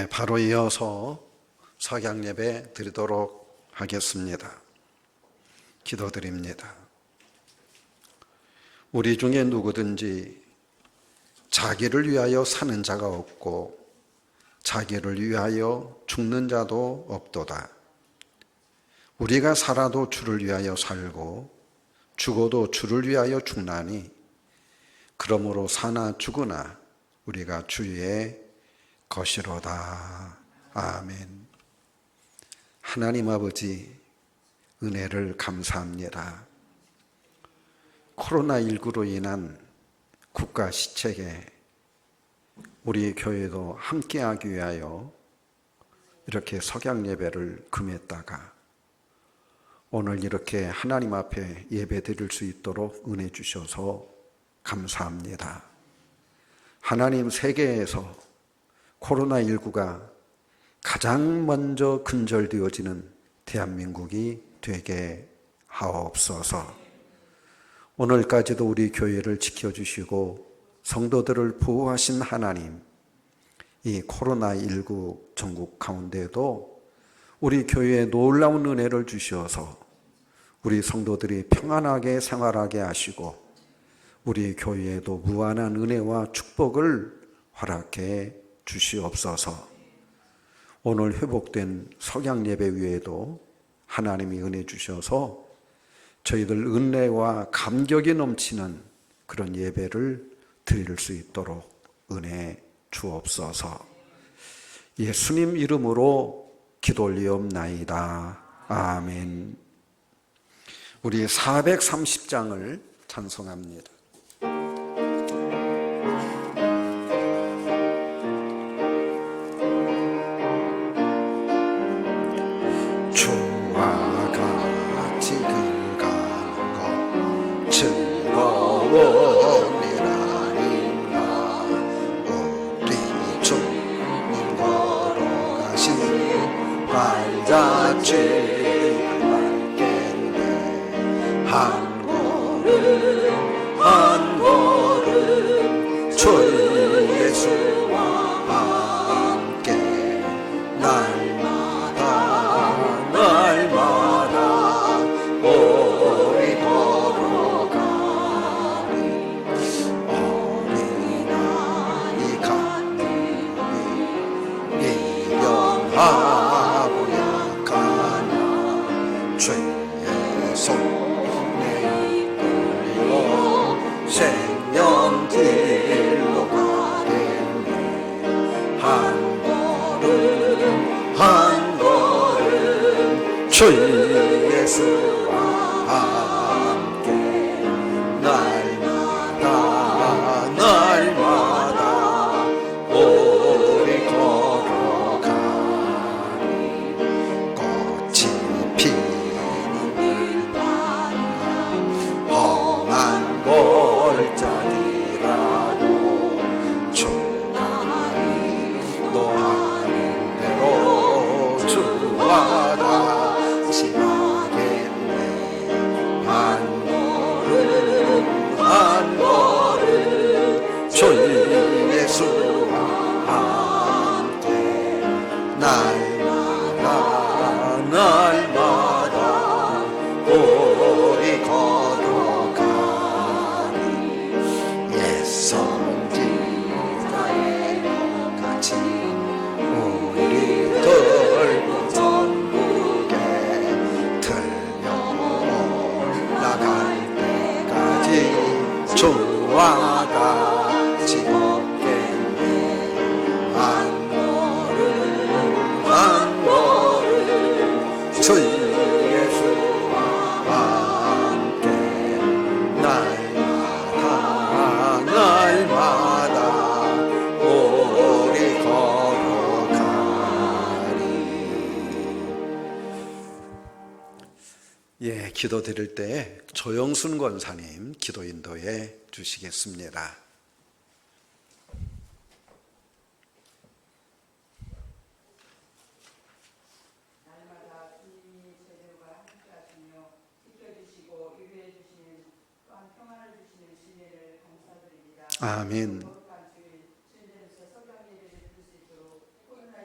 바로 이어서 석양 예배 드리도록 하겠습니다. 기도드립니다. 우리 중에 누구든지 자기를 위하여 사는 자가 없고 자기를 위하여 죽는 자도 없도다. 우리가 살아도 주를 위하여 살고 죽어도 주를 위하여 죽나니 그러므로 사나 죽으나 우리가 주의 것이로다. 아멘. 하나님 아버지 은혜를 감사합니다. 코로나19로 인한 국가 시책에 우리 교회도 함께하기 위하여 이렇게 석양 예배를 금했다가 오늘 이렇게 하나님 앞에 예배 드릴 수 있도록 은혜 주셔서 감사합니다. 하나님, 세계에서 코로나19가 가장 먼저 근절되어지는 대한민국이 되게 하옵소서. 오늘까지도 우리 교회를 지켜주시고 성도들을 보호하신 하나님, 이 코로나19 전국 가운데도 우리 교회에 놀라운 은혜를 주셔서 우리 성도들이 평안하게 생활하게 하시고 우리 교회에도 무한한 은혜와 축복을 허락해 주시옵소서. 오늘 회복된 석양 예배 위에도 하나님이 은혜 주셔서 저희들 은혜와 감격이 넘치는 그런 예배를 드릴 수 있도록 은혜 주옵소서. 예수님 이름으로 기도 올리옵나이다. 아멘. 우리 430장을 찬송합니다. 주와 같이 그가는 것 즐거우리라니라. 우리 주님 걸어가신 발자취를 밟겠네. 한 걸음 한 걸음 주 예수와 함께 날마다 우리 걸어가리. 어린아이 같으니 미련하고 약하나 죄의 손에 이끌려 생명 길로 가겠네. 한 걸음 한 걸음 주 예수와 함께 날마다 우리 걸어가리. 꽃이 피는 들판이나 험한 골짜기라도 주가 인도하는 대로 주와 같이 가겠네. 한 걸음 주 예수와 함께 날마다 우리 걸어가리. 옛선 지자의 같이 우리 들고 전국에 들려 올라갈 때까지 주와 같이 걷겠네. 한 걸음 주 예수와 함께 날마다 우리 걸어가리. 기도 드릴 때 조영순 권사님 기도 인도해 주시겠습니다. 날마다 주님이 저희들과 함께하시며 지켜주시고 위로해 주시는 또한 평안을 주시는 신뢰를 감사드립니다. 아멘. 거룩한 주일, 주님으로서 석양 예배를 드릴 수 있도록 코로나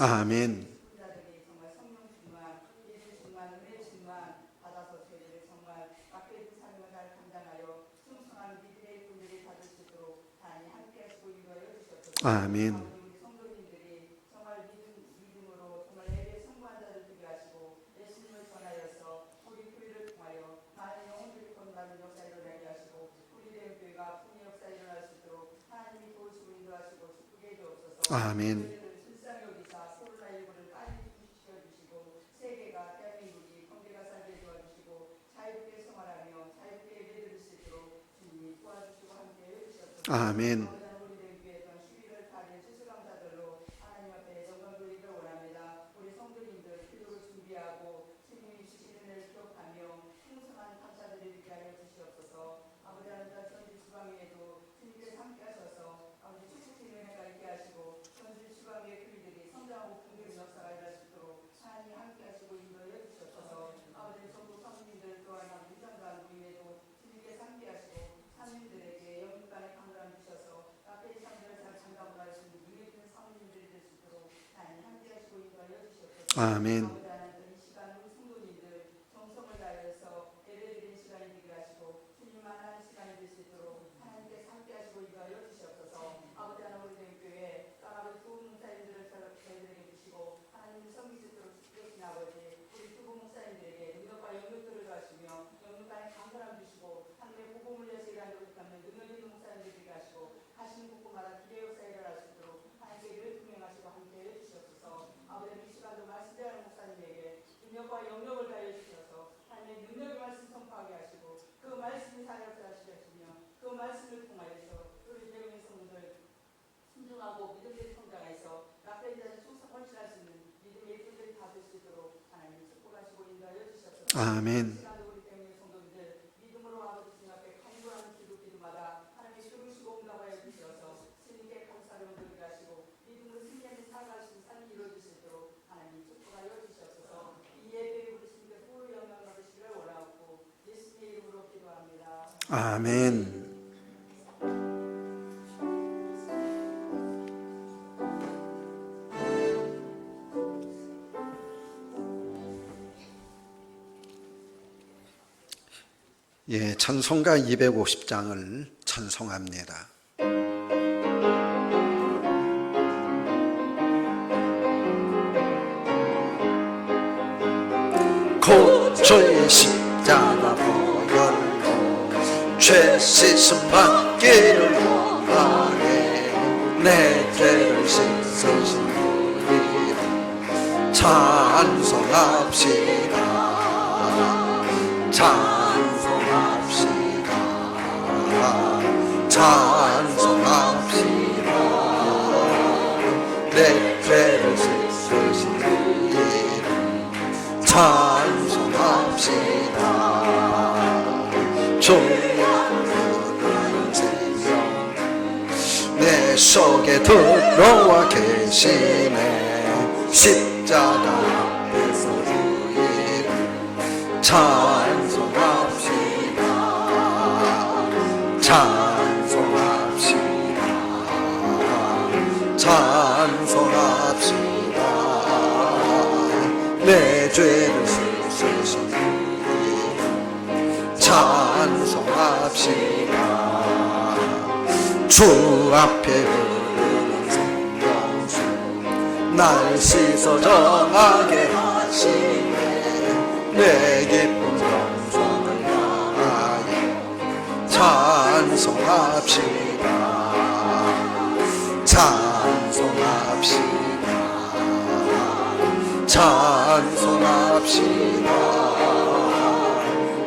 아멘. 자들이 정말 성령 충만, 예수 충만, 은혜 충만 받아서 저희들을 정말 맡겨진 삶을 잘 감당하여 충성한 믿음의 분들이 받을 수 있도록 하나님 함께하시고 인도하여 주시옵소서. 아멘. 우리 성도님들이 정말 믿음으로 정말 예배 성공한 자들 되게 하시고 예수님을 전하여서 우리 교회를 통하여 많은 영혼들이 건너는 역사 일어나게 하시고 우리 대교회가 풍의 역사 일어날 수 있도록 하나님이 도우시고 인도하시고 축복해 주옵소서. 아멘. 아멘. 우리 성도님들 기도를 준비하고 주님이 주시는 은혜를 기억하며 풍성한 감사들을 위하여 주시옵소서. 아버지 하나님 전주 주방위에도 주님께서 함께하셔서 아버지 축복의 은혜가 있게 하시고 전주 주방위의 교회들이 성장하고 풍기는 역사가 일어날 수 있도록 하나님 함께하시고 인도하여 주시옵소서. 아버지 전국 성도님들 또한 위장관 모임에도 주님께서 함께하시고 사모님들에게 영육간의 강건함 주셔서 앞에 삶들을 잘 장담을 할 수 있는 능력 있는 사모님들이 될 수 있도록 하나님 함께하시고 인도하여 주시옵소서. 아멘. 이 시간 우리 성도님들 정성을 다해서 예배드리는 시간이 되게 하시고 주님 만나는 시간이 될 수 있도록 하나님께서 함께하시고 인도하여 주시옵소서. 아버지 하나님 우리 교회 아버지 두부 목사님들을 저희들에게 주시고 하나님 섬길 수 있도록 주신 아버지 우리 두부 목사님들에게 능력과 영역들을 주시며 영역간에 강건함 주시고 하나님의 복음을 위해서 일하는 능력 있는 목사님들 되게 하시고 하시는 곳마다 기대 역사 일어날 수 있도록 하나님께 늘 동행하시고 함께해 주시옵소서. 아버지 이 시간도 말씀대하는 목사님에게 능력과 영역을 다해 주셔서 하나님의 능력의 말씀 선포하게 하시고 그 말씀이 살아서 하시며 그 말씀을 통하여서 우리 대우의 성도들 순종하고 믿음의 성장해서 앞에 자는 충성 헌신할 수 있는 믿음의 예술들이 받을 수 있도록 하나님 축복하시고 인도하여 주시옵소서. 아멘. 시간도 우리 대우의 성도들 믿음으로 아버지 주님 앞에 간구하는 기도마다 하나님의 들으시고 응답하여 주셔서 주님께 감사를 드리게 하시고 믿음으로 승리하는 살아갈 수 있는 삶이 이루어질 수 있도록 하나님 축복하여 주시옵소서. 이 예배에 우리 주님께 후를 영광 받으시기를 원하옵고 예수님의 이름으로 기도합니다. 아멘. 예, 찬송가 250장을 찬송합니다. 고초의 십자가 보혈로 죄 씻음 받기를 원하네. 내 죄를 씻으신 우리 찬송합시다. 찬송합시다. 찬송합시다. 내 죄를 씻으신 우리 찬송합시다. 주의 생명 내 속에 들어와 계시네. 십자가 앞에서 주의 찬송합시다. 찬송합시다. 찬송합시다. 내 죄를 씻으신 찬송합시다. 주 앞에 흐르는 생명수 날 씻어 정하게 하시네. 내 기쁜 영광을 향하여 찬송합시다. 찬송합시다. 찬송합시다.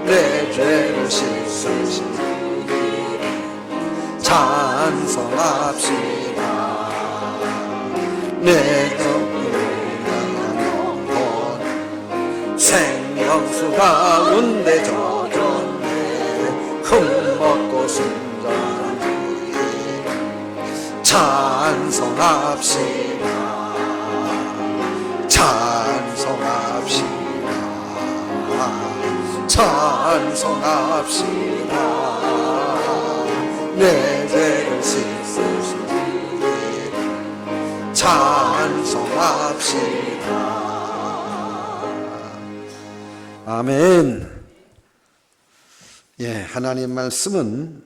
내 죄를 씻으신 주님 찬송합시다. 내 영혼 생명수 가운데 젖었네. 흠먹고 순전한 주님 찬송합시다. 찬송합시다. 찬송합시다. 내 죄를 씻으신 주님 찬송합시다. 아멘. 예, 하나님 말씀은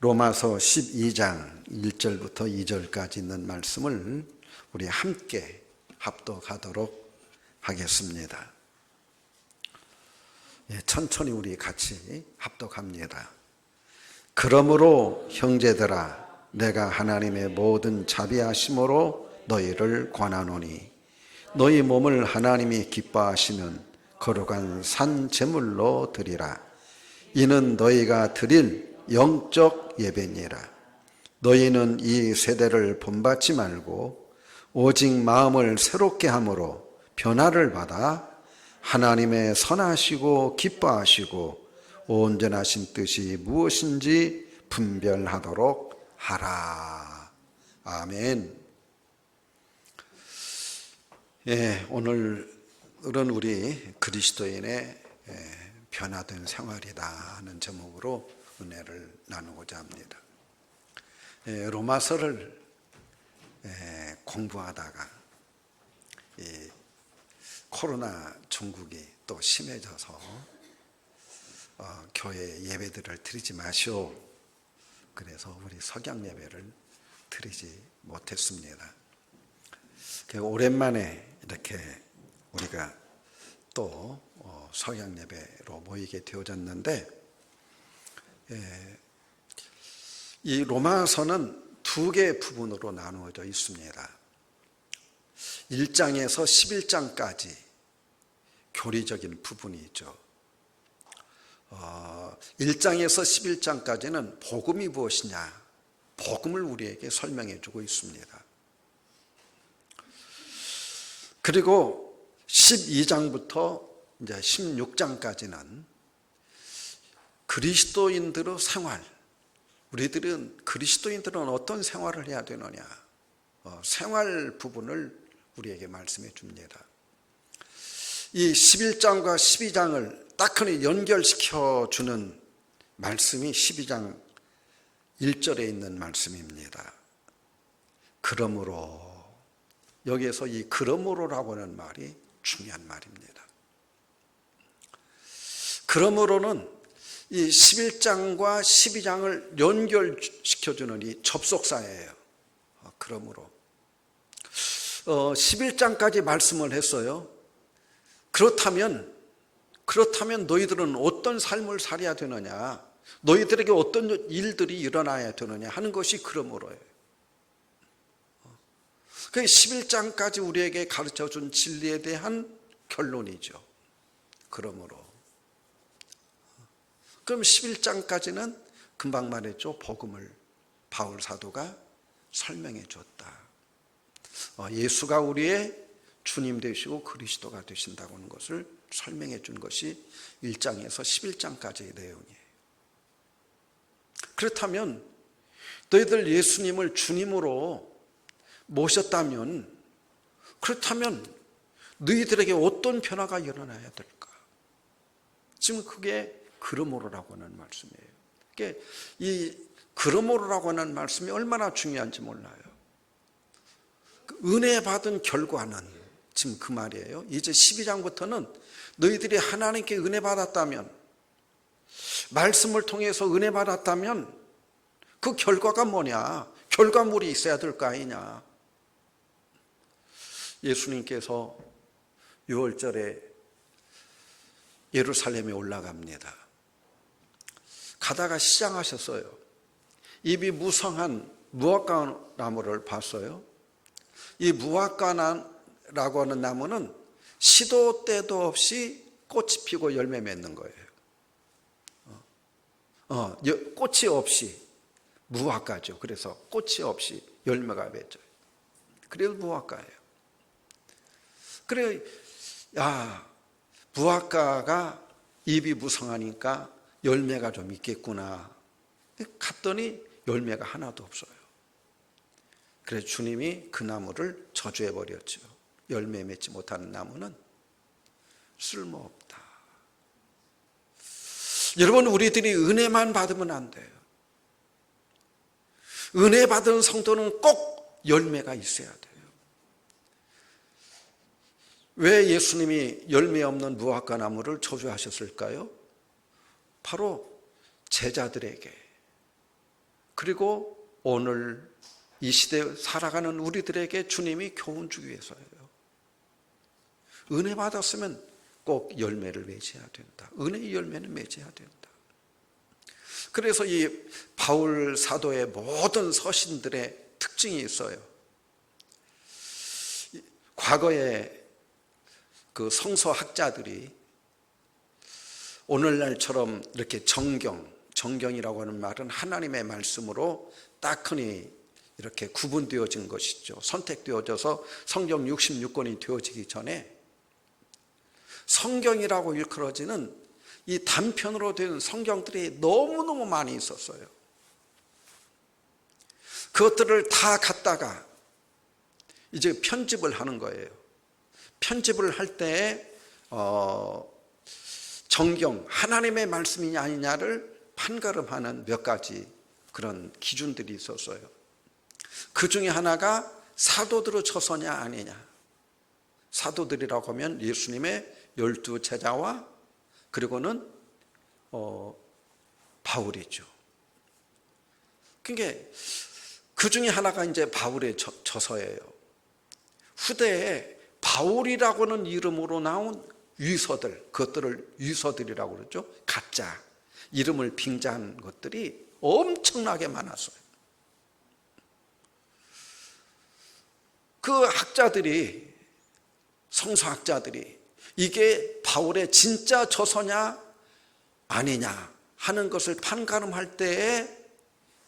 로마서 12장 1절부터 2절까지 있는 말씀을 우리 함께 합독하도록 하겠습니다. 예, 천천히 우리 같이 합독합니다. 그러므로 형제들아, 내가 하나님의 모든 자비하심으로 너희를 권하노니 너희 몸을 하나님이 기뻐하시는 거룩한 산 제물로 드리라. 이는 너희가 드릴 영적 예배니라. 너희는 이 세대를 본받지 말고 오직 마음을 새롭게 함으로 변화를 받아 하나님의 선하시고 기뻐하시고 온전하신 뜻이 무엇인지 분별하도록 하라. 아멘. 예, 오늘은 우리 그리스도인의 변화된 생활이다 하는 제목으로 은혜를 나누고자 합니다. 로마서를 공부하다가 이 코로나 종국이 또 심해져서 교회 예배들을 드리지 마시오. 그래서 우리 석양 예배를 드리지 못했습니다. 오랜만에 이렇게 우리가 또 석양 예배로 모이게 되어졌는데, 이 로마서는 두 개의 부분으로 나누어져 있습니다. 1장에서 11장까지 교리적인 부분이 있죠. 1장에서 11장까지는 복음이 무엇이냐, 복음을 우리에게 설명해 주고 있습니다. 그리고 12장부터 이제 16장까지는 그리스도인들의 생활, 그리스도인들은 어떤 생활을 해야 되느냐, 생활 부분을 우리에게 말씀해 줍니다. 이 11장과 12장을 딱하니 연결시켜 주는 말씀이 12장 1절에 있는 말씀입니다. 그러므로, 여기에서 이 그러므로라고 하는 말이 중요한 말입니다. 그러므로는 이 11장과 12장을 연결시켜주는 이 접속사예요. 그러므로 11장까지 말씀을 했어요. 그렇다면 너희들은 어떤 삶을 살아야 되느냐, 너희들에게 어떤 일들이 일어나야 되느냐 하는 것이 그러므로예요. 그 11장까지 우리에게 가르쳐준 진리에 대한 결론이죠. 그러므로. 그럼 11장까지는 금방 말했죠. 복음을 바울 사도가 설명해 줬다. 예수가 우리의 주님 되시고 그리스도가 되신다고 하는 것을 설명해 준 것이 1장에서 11장까지의 내용이에요. 그렇다면 너희들 예수님을 주님으로 모셨다면, 그렇다면 너희들에게 어떤 변화가 일어나야 될까? 지금 그게 그러므로라고 하는 말씀이에요. 그러니까 이 그러므로라고 하는 말씀이 얼마나 중요한지 몰라요. 은혜 받은 결과는 지금 그 말이에요. 이제 12장부터는 너희들이 하나님께 은혜 받았다면, 말씀을 통해서 은혜 받았다면 그 결과가 뭐냐? 결과물이 있어야 될 거 아니냐? 예수님께서 6월절에 예루살렘에 올라갑니다. 가다가 시장하셨어요. 입이 무성한 무화과 나무를 봤어요. 이 무화과라고 하는 나무는 시도 때도 없이 꽃이 피고 열매 맺는 거예요. 꽃이 없이 무화과죠. 그래서 꽃이 없이 열매가 맺어요. 그래서 무화과예요. 그래, 무화과가 잎이 무성하니까 열매가 좀 있겠구나. 갔더니 열매가 하나도 없어요. 그래서 주님이 그 나무를 저주해 버렸죠. 열매 맺지 못하는 나무는 쓸모없다. 여러분, 우리들이 은혜만 받으면 안 돼요. 은혜 받은 성도는 꼭 열매가 있어야 돼요. 왜 예수님이 열매 없는 무화과 나무를 저주하셨을까요? 바로 제자들에게, 그리고 오늘 이 시대에 살아가는 우리들에게 주님이 교훈 주기 위해서예요. 은혜 받았으면 꼭 열매를 맺어야 된다. 은혜의 열매는 맺어야 된다. 그래서 이 바울 사도의 모든 서신들의 특징이 있어요. 과거에 그 성서학자들이 오늘날처럼 이렇게 정경이라고 하는 말은 하나님의 말씀으로 딱하니 이렇게 구분되어진 것이죠. 선택되어져서 성경 66권이 되어지기 전에 성경이라고 일컬어지는 이 단편으로 된 성경들이 너무너무 많이 있었어요. 그것들을 다 갖다가 이제 편집을 하는 거예요. 편집을 할 때 정경, 하나님의 말씀이냐 아니냐를 판가름하는 몇 가지 그런 기준들이 있었어요. 그 중에 하나가 사도들의 저서냐 아니냐. 사도들이라고 하면 예수님의 12 제자와 그리고는 바울이죠. 그러니까 그 중에 하나가 이제 바울의 저서예요. 후대에 바울이라고는 이름으로 나온 위서들, 그것들을 위서들이라고 그러죠. 가짜 이름을 빙자한 것들이 엄청나게 많았어요. 그 학자들이, 성서학자들이 이게 바울의 진짜 저서냐 아니냐 하는 것을 판가름할 때의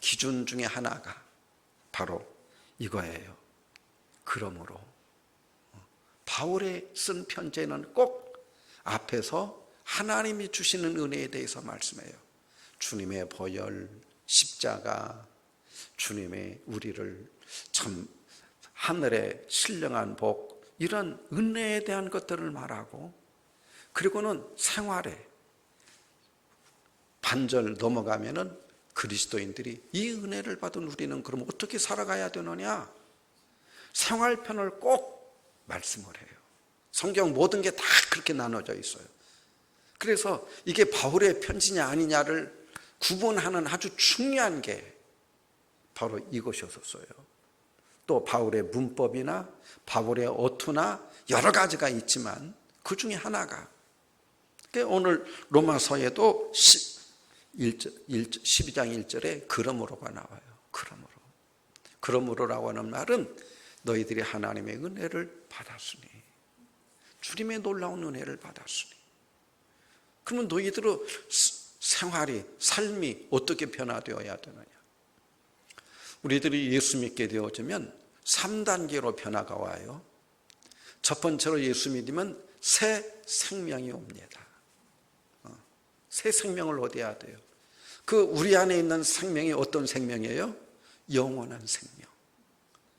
기준 중에 하나가 바로 이거예요. 그러므로 바울이 쓴 편지에는 꼭 앞에서 하나님이 주시는 은혜에 대해서 말씀해요. 주님의 보혈, 십자가, 주님의 우리를 참 하늘의 신령한 복, 이런 은혜에 대한 것들을 말하고, 그리고는 생활에 반절 넘어가면은 그리스도인들이 이 은혜를 받은 우리는 그럼 어떻게 살아가야 되느냐? 생활편을 꼭 말씀을 해요. 성경 모든 게 다 그렇게 나눠져 있어요. 그래서 이게 바울의 편지냐 아니냐를 구분하는 아주 중요한 게 바로 이것이었어요. 또 바울의 문법이나 바울의 어투나 여러 가지가 있지만 그 중에 하나가, 오늘 로마서에도 12장 1절에 그러므로가 나와요. 그러므로라고 하는 말은 너희들이 하나님의 은혜를 받았으니, 주님의 놀라운 은혜를 받았으니. 그러면 너희들의 생활이, 삶이 어떻게 변화되어야 되느냐? 우리들이 예수 믿게 되어지면 3단계로 변화가 와요. 첫 번째로 예수 믿으면 새 생명이 옵니다. 새 생명을 얻어야 돼요. 그 우리 안에 있는 생명이 어떤 생명이에요? 영원한 생명.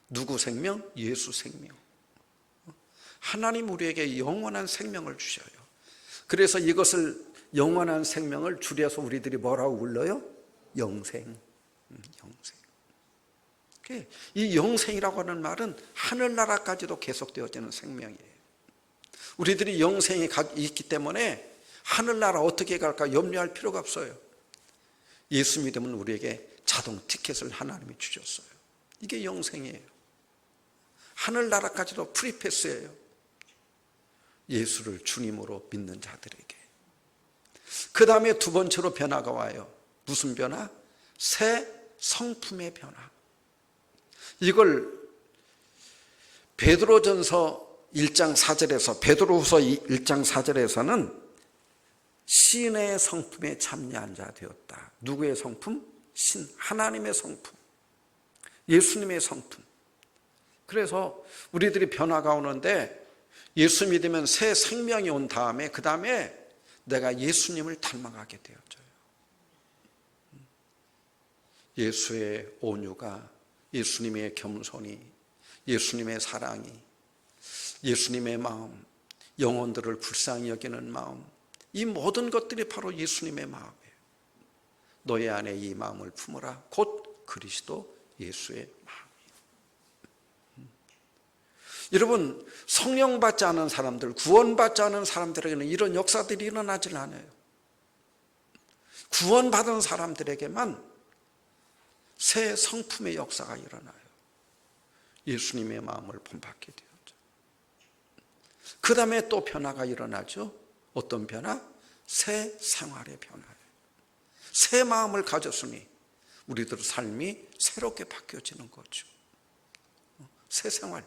누구 생명? 예수 생명. 하나님 우리에게 영원한 생명을 주셔요. 그래서 이것을, 영원한 생명을 줄여서 우리들이 뭐라고 불러요? 영생. 이 영생이라고 하는 말은 하늘나라까지도 계속되어지는 생명이에요. 우리들이 영생이 있기 때문에 하늘나라 어떻게 갈까 염려할 필요가 없어요. 예수 믿으면 우리에게 자동 티켓을 하나님이 주셨어요. 이게 영생이에요. 하늘나라까지도 프리패스예요. 예수를 주님으로 믿는 자들에게. 그 다음에 두 번째로 변화가 와요. 무슨 변화? 새 성품의 변화. 이걸 베드로전서 1장 4절에서, 베드로후서 1장 4절에서는 신의 성품에 참여한 자 되었다. 누구의 성품? 하나님의 성품, 예수님의 성품. 그래서 우리들이 변화가 오는데, 예수 믿으면 새 생명이 온 다음에 그 다음에 내가 예수님을 닮아가게 되어져요. 예수의 온유가, 예수님의 겸손이, 예수님의 사랑이, 예수님의 마음, 영혼들을 불쌍히 여기는 마음, 이 모든 것들이 바로 예수님의 마음이에요. 너희 안에 이 마음을 품으라. 곧 그리스도 예수의 마음이에요. 여러분, 성령 받지 않은 사람들, 구원받지 않은 사람들에게는 이런 역사들이 일어나질 않아요. 구원받은 사람들에게만 새 성품의 역사가 일어나요. 예수님의 마음을 본받게 되었죠. 그 다음에 또 변화가 일어나죠. 어떤 변화? 새 생활의 변화예요. 새 마음을 가졌으니 우리들 삶이 새롭게 바뀌어지는 거죠. 새 생활.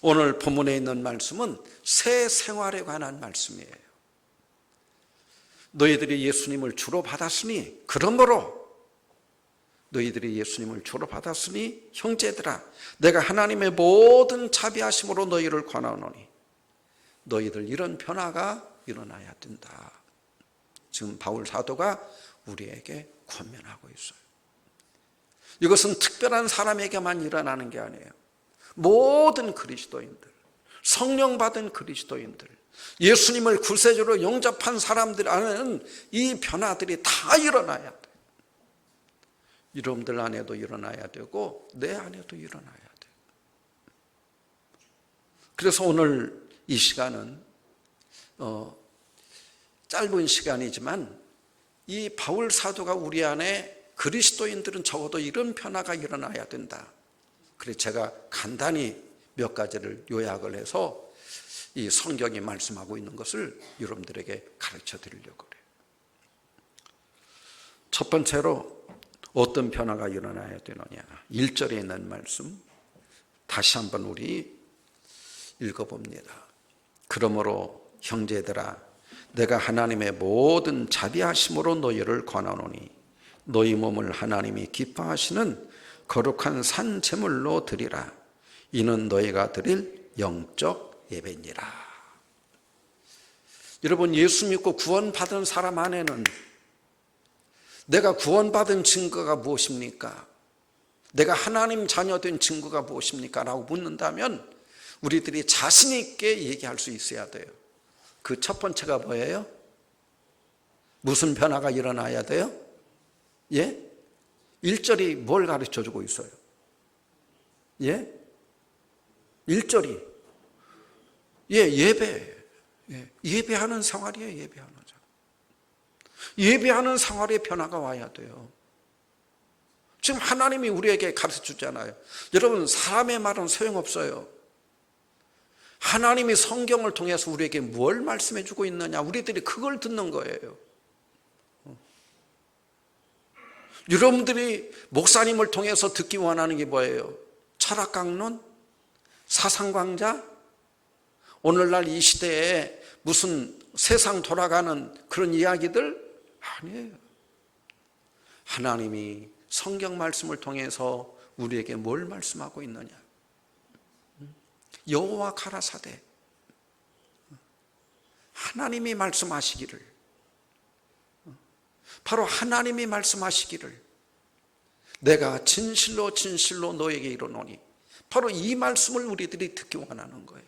오늘 본문에 있는 말씀은 새 생활에 관한 말씀이에요. 너희들이 예수님을 주로 받았으니, 그러므로 너희들이 예수님을 주로 받았으니 형제들아, 내가 하나님의 모든 자비하심으로 너희를 권하노니 너희들 이런 변화가 일어나야 된다. 지금 바울 사도가 우리에게 권면하고 있어요. 이것은 특별한 사람에게만 일어나는 게 아니에요. 모든 그리스도인들, 성령 받은 그리스도인들, 예수님을 구세주로 영접한 사람들 안에는 이 변화들이 다 일어나야 돼요. 여러분들 안에도 일어나야 되고 내 안에도 일어나야 돼요. 그래서 오늘 이 시간은 짧은 시간이지만 이 바울 사도가 우리 안에 그리스도인들은 적어도 이런 변화가 일어나야 된다. 그래서 제가 간단히 몇 가지를 요약을 해서 이 성경이 말씀하고 있는 것을 여러분들에게 가르쳐 드리려고 그래요. 첫 번째로 어떤 변화가 일어나야 되느냐. 1절에 있는 말씀 다시 한번 우리 읽어봅니다. 그러므로 형제들아, 내가 하나님의 모든 자비하심으로 너희를 권하노니 너희 몸을 하나님이 기뻐하시는 거룩한 산 제물로 드리라. 이는 너희가 드릴 영적 예배니라. 여러분, 예수 믿고 구원받은 사람 안에는 내가 구원받은 증거가 무엇입니까? 내가 하나님 자녀된 증거가 무엇입니까? 라고 묻는다면 우리들이 자신 있게 얘기할 수 있어야 돼요. 그 첫 번째가 뭐예요? 무슨 변화가 일어나야 돼요? 예? 1절이 뭘 가르쳐 주고 있어요? 예? 1절이 예배. 예배하는 생활이에요. 예배하는 생활. 예배하는 생활의 변화가 와야 돼요. 지금 하나님이 우리에게 가르쳐 주잖아요. 여러분, 사람의 말은 소용없어요. 하나님이 성경을 통해서 우리에게 뭘 말씀해 주고 있느냐, 우리들이 그걸 듣는 거예요. 여러분들이 목사님을 통해서 듣기 원하는 게 뭐예요? 철학강론? 사상광자? 오늘날 이 시대에 무슨 세상 돌아가는 그런 이야기들? 아니에요. 하나님이 성경 말씀을 통해서 우리에게 뭘 말씀하고 있느냐? 여호와 가라사대, 하나님이 말씀하시기를, 바로 하나님이 말씀하시기를 내가 진실로 진실로 너에게 이르노니, 바로 이 말씀을 우리들이 듣기 원하는 거예요.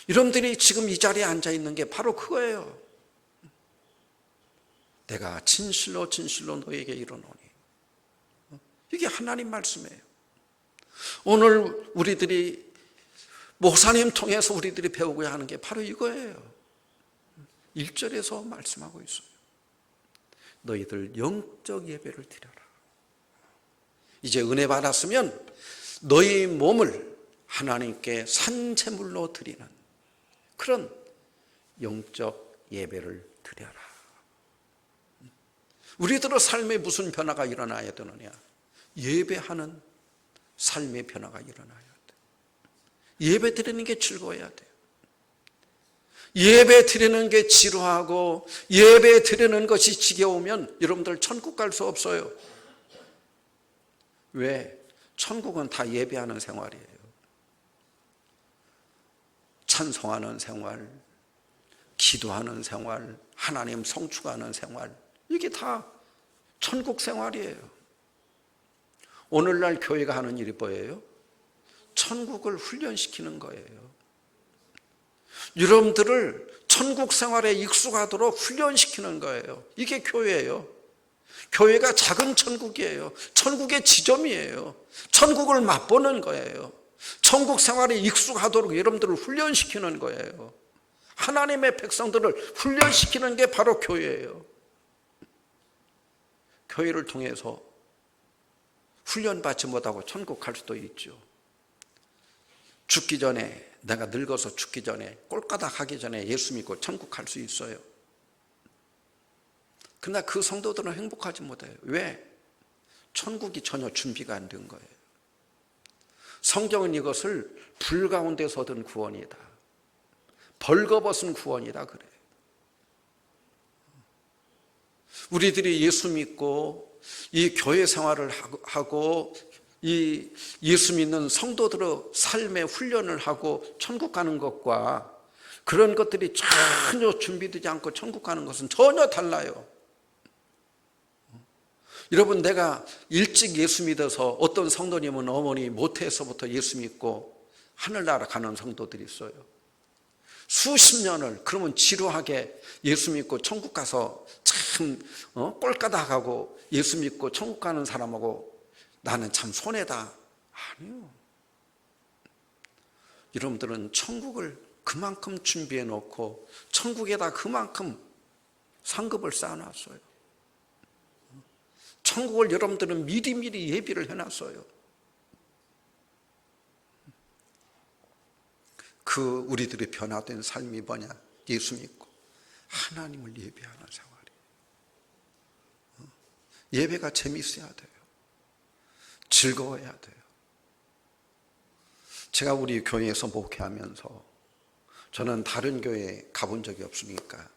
여러분들이 지금 이 자리에 앉아 있는 게 바로 그거예요. 내가 진실로 진실로 너에게 이르노니, 이게 하나님 말씀이에요. 오늘 우리들이 목사님 통해서 우리들이 배우고야 하는 게 바로 이거예요. 1절에서 말씀하고 있어요. 너희들 영적 예배를 드려라. 이제 은혜 받았으면 너희 몸을 하나님께 산제물로 드리는 그런 영적 예배를 드려라. 우리들의 삶에 무슨 변화가 일어나야 되느냐? 예배하는 삶의 변화가 일어나야 돼. 예배 드리는 게 즐거워야 돼요. 예배 드리는 게 지루하고 예배 드리는 것이 지겨우면 여러분들 천국 갈 수 없어요. 왜? 천국은 다 예배하는 생활이에요. 찬송하는 생활, 기도하는 생활, 하나님 성축하는 생활, 이게 다 천국 생활이에요. 오늘날 교회가 하는 일이 뭐예요? 천국을 훈련시키는 거예요. 여러분들을 천국 생활에 익숙하도록 훈련시키는 거예요. 이게 교회예요. 교회가 작은 천국이에요. 천국의 지점이에요. 천국을 맛보는 거예요. 천국 생활에 익숙하도록 여러분들을 훈련시키는 거예요. 하나님의 백성들을 훈련시키는 게 바로 교회예요. 교회를 통해서 훈련받지 못하고 천국 갈 수도 있죠. 죽기 전에, 내가 늙어서 죽기 전에, 꼴까닥 하기 전에 예수 믿고 천국 갈 수 있어요. 그러나 그 성도들은 행복하지 못해요. 왜? 천국이 전혀 준비가 안 된 거예요. 성경은 이것을 불 가운데서 얻은 구원이다, 벌거벗은 구원이다 그래요. 우리들이 예수 믿고 이 교회 생활을 하고 이 예수 믿는 성도들의 삶의 훈련을 하고 천국 가는 것과 그런 것들이 전혀 준비되지 않고 천국 가는 것은 전혀 달라요. 여러분, 내가 일찍 예수 믿어서 어떤 성도님은 어머니 모태에서부터 예수 믿고 하늘나라 가는 성도들이 있어요. 수십 년을 그러면 지루하게 예수 믿고 천국 가서 참 꼴까닥하고 예수 믿고 천국 가는 사람하고 나는 참 손해다. 아니요. 여러분들은 천국을 그만큼 준비해 놓고 천국에다 그만큼 상급을 쌓아놨어요. 천국을 여러분들은 미리미리 예비를 해놨어요. 그 우리들의 변화된 삶이 뭐냐? 예수 믿고 하나님을 예배하는 생활이에요. 예배가 재미있어야 돼요. 즐거워야 돼요. 제가 우리 교회에서 목회하면서 저는 다른 교회에 가본 적이 없으니까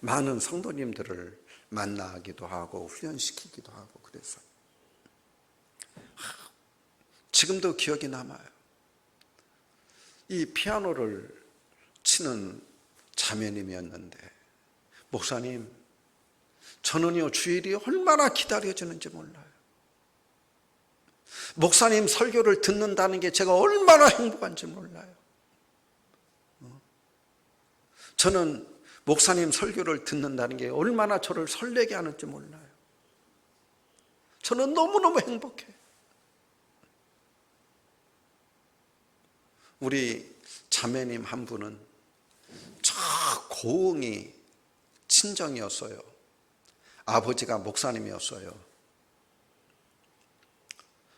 많은 성도님들을 만나기도 하고 훈련시키기도 하고 그래서 지금도 기억이 남아요. 이 피아노를 치는 자매님이었는데, 목사님, 저는요 주일이 얼마나 기다려지는지 몰라요. 목사님 설교를 듣는다는 게 제가 얼마나 행복한지 몰라요. 저는 목사님 설교를 듣는다는 게 얼마나 저를 설레게 하는지 몰라요. 저는 너무너무 행복해요. 우리 자매님 한 분은 저 고흥이 친정이었어요. 아버지가 목사님이었어요.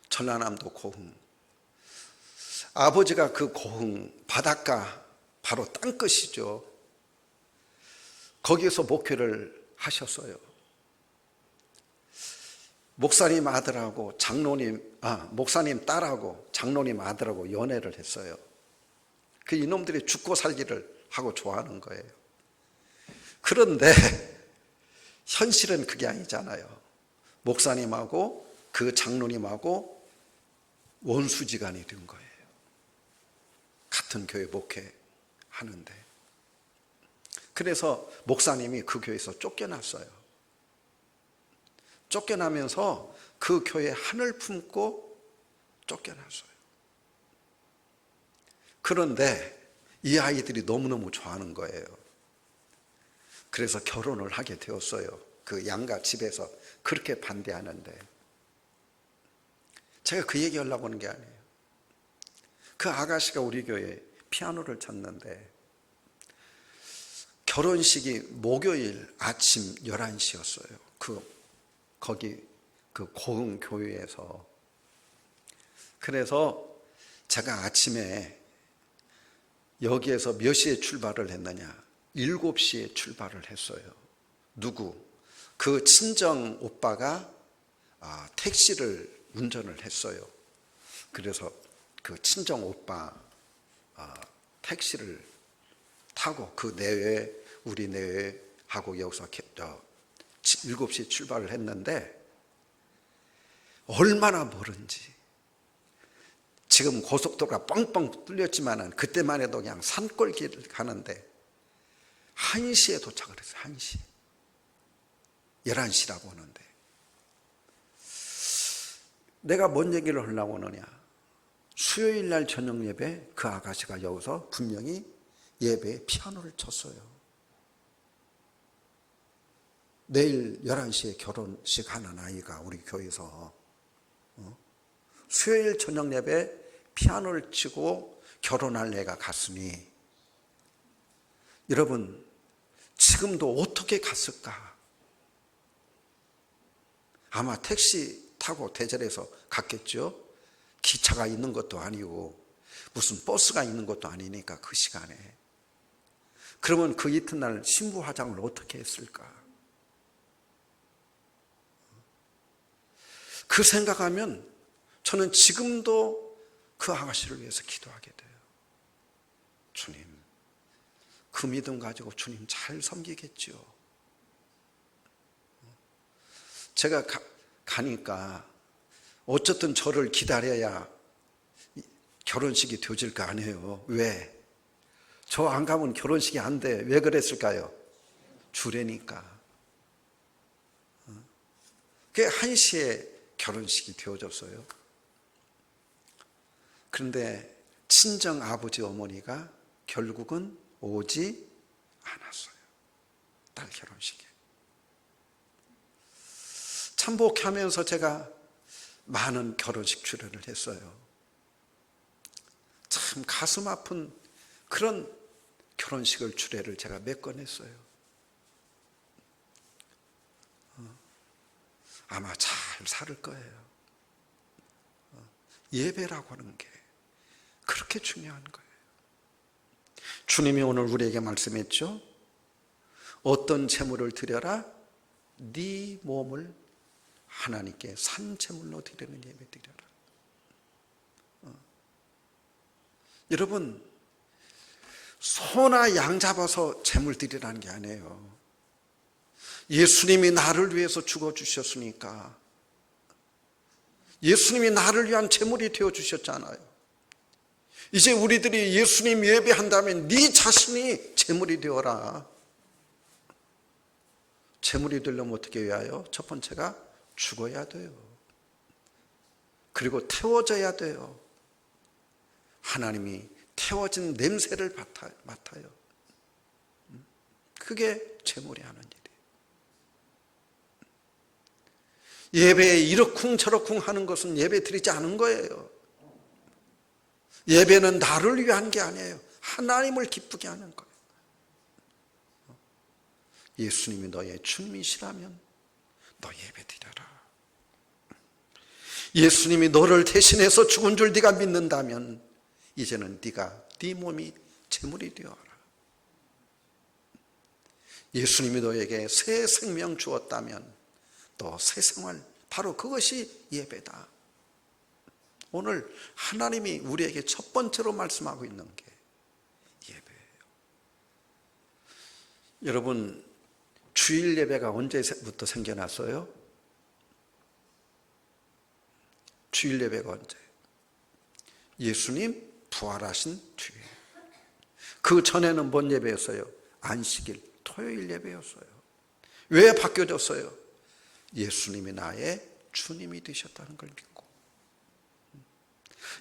전라남도 고흥. 아버지가 그 고흥 바닷가 바로 땅끝이죠. 거기에서 목회를 하셨어요. 목사님 아들하고 목사님 딸하고 장로님 아들하고 연애를 했어요. 그 이놈들이 죽고 살기를 하고 좋아하는 거예요. 그런데 현실은 그게 아니잖아요. 목사님하고 그 장로님하고 원수지간이 된 거예요. 같은 교회 목회하는데. 그래서 목사님이 그 교회에서 쫓겨났어요. 쫓겨나면서 그 교회에 한을 품고 쫓겨났어요. 그런데 이 아이들이 너무너무 좋아하는 거예요. 그래서 결혼을 하게 되었어요. 그 양가 집에서 그렇게 반대하는데. 제가 그 얘기 하려고 하는 게 아니에요. 그 아가씨가 우리 교회에 피아노를 쳤는데 결혼식이 목요일 아침 11시였어요. 거기 그 고흥 교회에서. 그래서 제가 아침에 여기에서 몇 시에 출발을 했느냐? 7시에 출발을 했어요. 누구? 그 친정 오빠가 택시를 운전을 했어요. 그래서 그 친정 오빠 택시를 타고 그 내외 우리 내외하고 여기서 7시에 출발을 했는데 얼마나 멀은지. 지금 고속도로가 뻥뻥 뚫렸지만은 그때만 해도 그냥 산골길을 가는데 1시에 도착을 했어요. 1시. 11시라고 하는데 내가 뭔 얘기를 하려고 하느냐? 수요일 날 저녁 예배 그 아가씨가 여기서 분명히 예배에 피아노를 쳤어요. 내일 11시에 결혼식 하는 아이가 우리 교회에서 수요일 저녁 예배 피아노를 치고 결혼할 애가 갔으니 여러분 지금도 어떻게 갔을까? 아마 택시 타고 대절해서 갔겠죠. 기차가 있는 것도 아니고 무슨 버스가 있는 것도 아니니까 그 시간에. 그러면 그 이튿날 신부 화장을 어떻게 했을까? 그 생각하면 저는 지금도 그 아가씨를 위해서 기도하게 돼요. 주님, 그 믿음 가지고 주님 잘 섬기겠죠. 제가 가니까 어쨌든 저를 기다려야 결혼식이 되어질 거 아니에요. 왜? 저 안 가면 결혼식이 안 돼. 왜 그랬을까요? 주례니까. 그게 1시에 결혼식이 되어졌어요. 그런데 친정 아버지 어머니가 결국은 오지 않았어요. 딸 결혼식에. 참복하면서 제가 많은 결혼식 출연을 했어요. 참 가슴 아픈 그런 결혼식을 주례를 제가 몇 건 했어요. 아마 잘 살 거예요. 예배라고 하는 게 그렇게 중요한 거예요. 주님이 오늘 우리에게 말씀했죠. 어떤 제물을 드려라? 네 몸을 하나님께 산 제물로 드리는 예배 드려라. 여러분, 소나 양 잡아서 제물 드리라는 게 아니에요. 예수님이 나를 위해서 죽어주셨으니까 예수님이 나를 위한 제물이 되어주셨잖아요. 이제 우리들이 예수님 예배한다면 네 자신이 제물이 되어라. 제물이 되려면 어떻게 해야 해요? 첫 번째가 죽어야 돼요. 그리고 태워져야 돼요. 하나님이 태워진 냄새를 맡아요. 그게 제물이 하는 일이에요. 예배에 이러쿵저러쿵 하는 것은 예배 드리지 않은 거예요. 예배는 나를 위한 게 아니에요. 하나님을 기쁘게 하는 거예요. 예수님이 너의 주님이시라면 너 예배 드려라. 예수님이 너를 대신해서 죽은 줄 네가 믿는다면 이제는 네가 네 몸이 제물이 되어라. 예수님이 너에게 새 생명 주었다면 또 새 생활, 바로 그것이 예배다. 오늘 하나님이 우리에게 첫 번째로 말씀하고 있는 게 예배예요. 여러분, 주일 예배가 언제부터 생겨났어요? 주일 예배가 언제? 예수님 부활하신 뒤에. 그 전에는 뭔 예배였어요? 안식일, 토요일 예배였어요. 왜 바뀌어졌어요? 예수님이 나의 주님이 되셨다는 걸 믿고,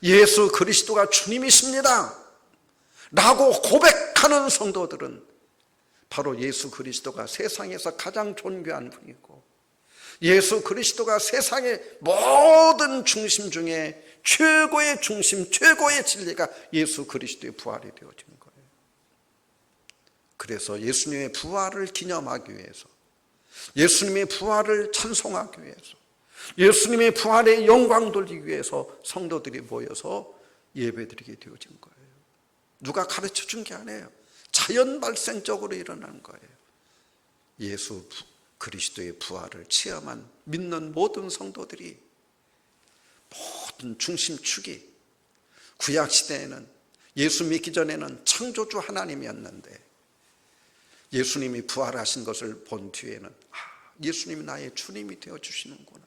예수 그리스도가 주님이십니다 라고 고백하는 성도들은 바로 예수 그리스도가 세상에서 가장 존귀한 분이고, 예수 그리스도가 세상의 모든 중심 중에 최고의 중심, 최고의 진리가 예수 그리스도의 부활이 되어진 거예요. 그래서 예수님의 부활을 기념하기 위해서, 예수님의 부활을 찬송하기 위해서, 예수님의 부활의 영광 돌리기 위해서 성도들이 모여서 예배드리게 되어진 거예요. 누가 가르쳐 준 게 아니에요. 자연 발생적으로 일어난 거예요. 예수 그리스도의 부활을 체험한 믿는 모든 성도들이, 모든 중심축이 구약시대에는, 예수 믿기 전에는 창조주 하나님이었는데 예수님이 부활하신 것을 본 뒤에는 예수님이 나의 주님이 되어주시는구나.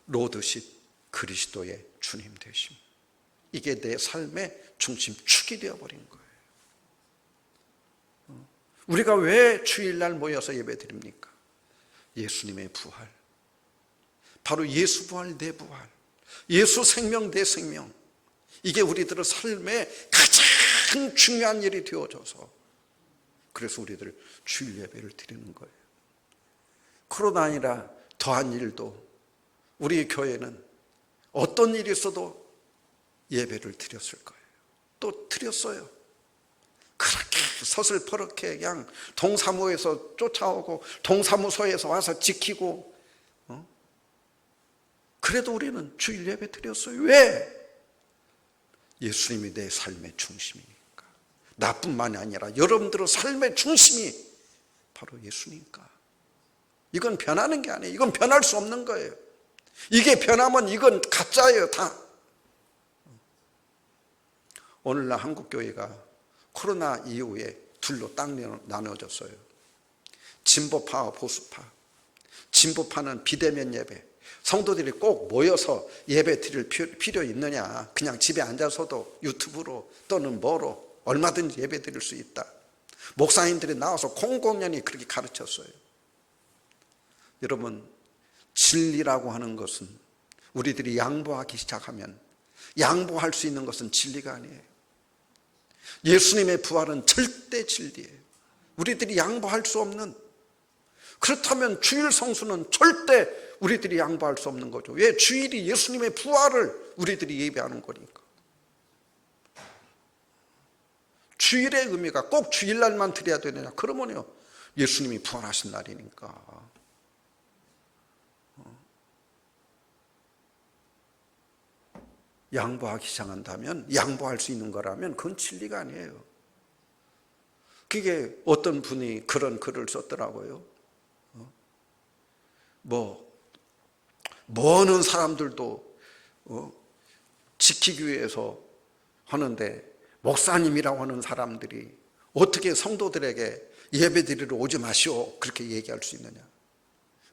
로드십, 그리스도의 주님 되심. 이게 내 삶의 중심축이 되어버린 거예요. 우리가 왜 주일날 모여서 예배드립니까? 예수님의 부활, 바로 예수 부활 내 부활, 예수 생명 내 생명, 이게 우리들의 삶의 가장 중요한 일이 되어져서, 그래서 우리들 주일 예배를 드리는 거예요. 코로나 아니라 더한 일도 우리 교회는 어떤 일이 있어도 예배를 드렸을 거예요. 또 드렸어요. 그렇게 서슬퍼렇게 그냥 동사무소에서 쫓아오고 동사무소에서 와서 지키고 그래도 우리는 주일 예배 드렸어요. 왜? 예수님이 내 삶의 중심이니까. 나뿐만이 아니라 여러분들의 삶의 중심이 바로 예수니까. 이건 변하는 게 아니에요. 이건 변할 수 없는 거예요. 이게 변하면 이건 가짜예요, 다. 오늘날 한국교회가 코로나 이후에 둘로 딱 나눠졌어요. 진보파와 보수파. 진보파는 비대면 예배. 성도들이 꼭 모여서 예배 드릴 필요 있느냐. 그냥 집에 앉아서도 유튜브로 또는 뭐로 얼마든지 예배 드릴 수 있다. 목사님들이 나와서 공공연히 그렇게 가르쳤어요. 여러분, 진리라고 하는 것은 우리들이 양보하기 시작하면 양보할 수 있는 것은 진리가 아니에요. 예수님의 부활은 절대 진리예요. 우리들이 양보할 수 없는, 그렇다면 주일 성수는 절대 우리들이 양보할 수 없는 거죠. 왜? 주일이 예수님의 부활을 우리들이 예배하는 거니까. 주일의 의미가 꼭 주일날만 드려야 되느냐? 그러면요, 예수님이 부활하신 날이니까. 양보하기 시작한다면, 양보할 수 있는 거라면 그건 진리가 아니에요. 그게 어떤 분이 그런 글을 썼더라고요. 뭐는 사람들도 지키기 위해서 하는데 목사님이라고 하는 사람들이 어떻게 성도들에게 예배드리러 오지 마시오 그렇게 얘기할 수 있느냐.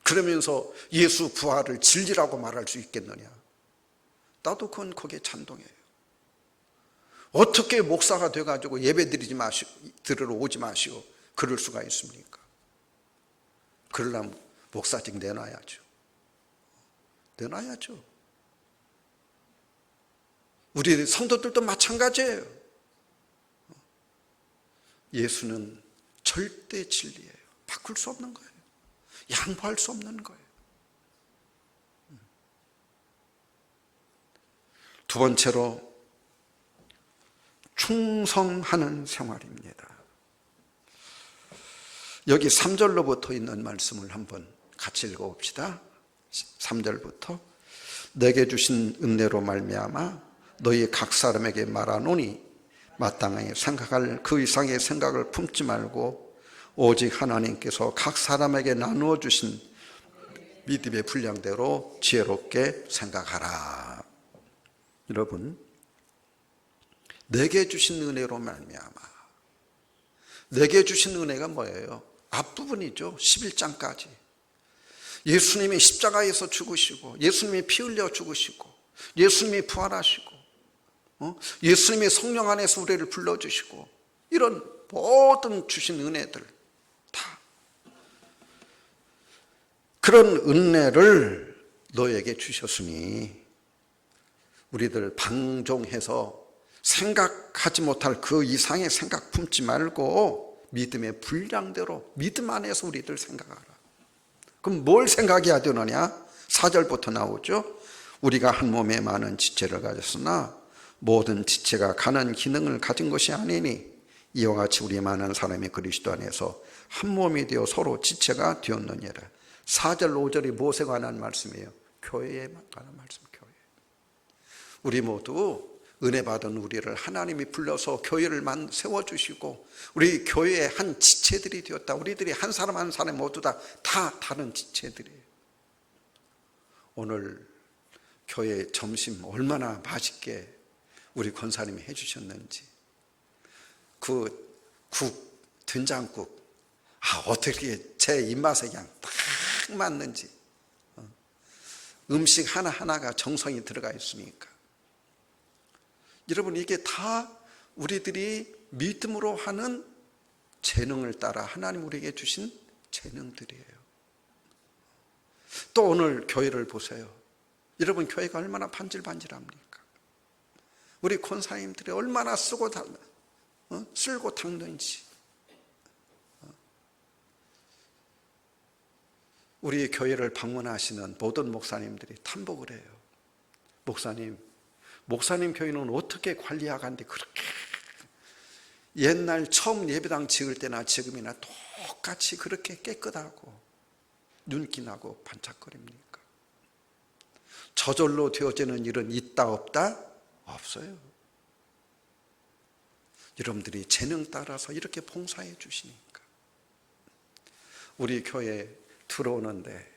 그러면서 예수 부활을 진리라고 말할 수 있겠느냐. 나도 그건 거기에 찬동해요. 어떻게 목사가 돼가지고 예배 드리러 오지 마시오 그럴 수가 있습니까? 그러려면 목사직 내놔야죠. 내놔야죠. 우리 성도들도 마찬가지예요. 예수는 절대 진리예요. 바꿀 수 없는 거예요. 양보할 수 없는 거예요. 두 번째로 충성하는 생활입니다. 여기 3절로부터 있는 말씀을 한번 같이 읽어봅시다. 3절부터 내게 주신 은혜로 말미암아 너희 각 사람에게 말하노니 마땅히 생각할 그 이상의 생각을 품지 말고 오직 하나님께서 각 사람에게 나누어 주신 믿음의 분량대로 지혜롭게 생각하라. 여러분, 내게 주신 은혜로 말미암아. 내게 주신 은혜가 뭐예요? 앞부분이죠. 11장까지. 예수님이 십자가에서 죽으시고, 예수님이 피 흘려 죽으시고, 예수님이 부활하시고, 예수님이 성령 안에서 우리를 불러주시고, 이런 모든 주신 은혜들 다 그런 은혜를 너에게 주셨으니 우리들 방종해서 생각하지 못할 그 이상의 생각 품지 말고 믿음의 분량대로 믿음 안에서 우리들 생각하라. 그럼 뭘 생각해야 되느냐? 4절부터 나오죠. 우리가 한 몸에 많은 지체를 가졌으나 모든 지체가 가는 기능을 가진 것이 아니니 이와 같이 우리 많은 사람이 그리스도 안에서 한 몸이 되어 서로 지체가 되었느니라. 4절 5절이 무엇에 관한 말씀이에요? 교회에 관한 말씀. 우리 모두 은혜 받은 우리를 하나님이 불러서 교회를 세워주시고 우리 교회의 한 지체들이 되었다. 우리들이 한 사람 한 사람 모두 다 다른 지체들이에요. 오늘 교회 점심 얼마나 맛있게 우리 권사님이 해주셨는지, 그 국, 된장국, 어떻게 제 입맛에 그냥 딱 맞는지, 음식 하나하나가 정성이 들어가 있으니까. 여러분, 이게 다 우리들이 믿음으로 하는 재능을 따라 하나님 우리에게 주신 재능들이에요. 또 오늘 교회를 보세요. 여러분, 교회가 얼마나 반질반질합니까? 우리 권사님들이 얼마나 쓸고 닦는지. 우리 교회를 방문하시는 모든 목사님들이 탐복을 해요. 목사님 교회는 어떻게 관리하간데 그렇게 옛날 처음 예배당 지을 때나 지금이나 똑같이 그렇게 깨끗하고 눈기나고 반짝거립니까? 저절로 되어지는 일은 있다 없다? 없어요. 여러분들이 재능 따라서 이렇게 봉사해 주시니까. 우리 교회에 들어오는데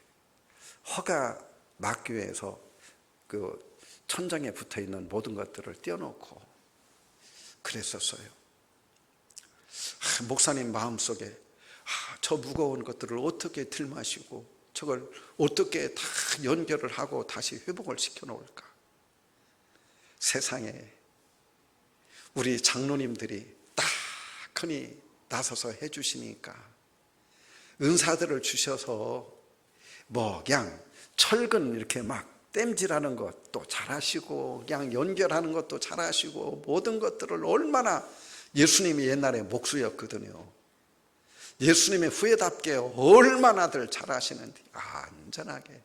허가 막교에서 그 천장에 붙어 있는 모든 것들을 떼어놓고 그랬었어요. 목사님 마음속에 저 무거운 것들을 어떻게 들마시고 저걸 어떻게 다 연결을 하고 다시 회복을 시켜 놓을까. 세상에 우리 장로님들이 딱하니 나서서 해주시니까 은사들을 주셔서 뭐 그냥 철근 이렇게 막 땜질하는 것도 잘하시고 그냥 연결하는 것도 잘하시고 모든 것들을 얼마나 예수님이 옛날에 목수였거든요. 예수님의 후예답게 얼마나들 잘하시는지 안전하게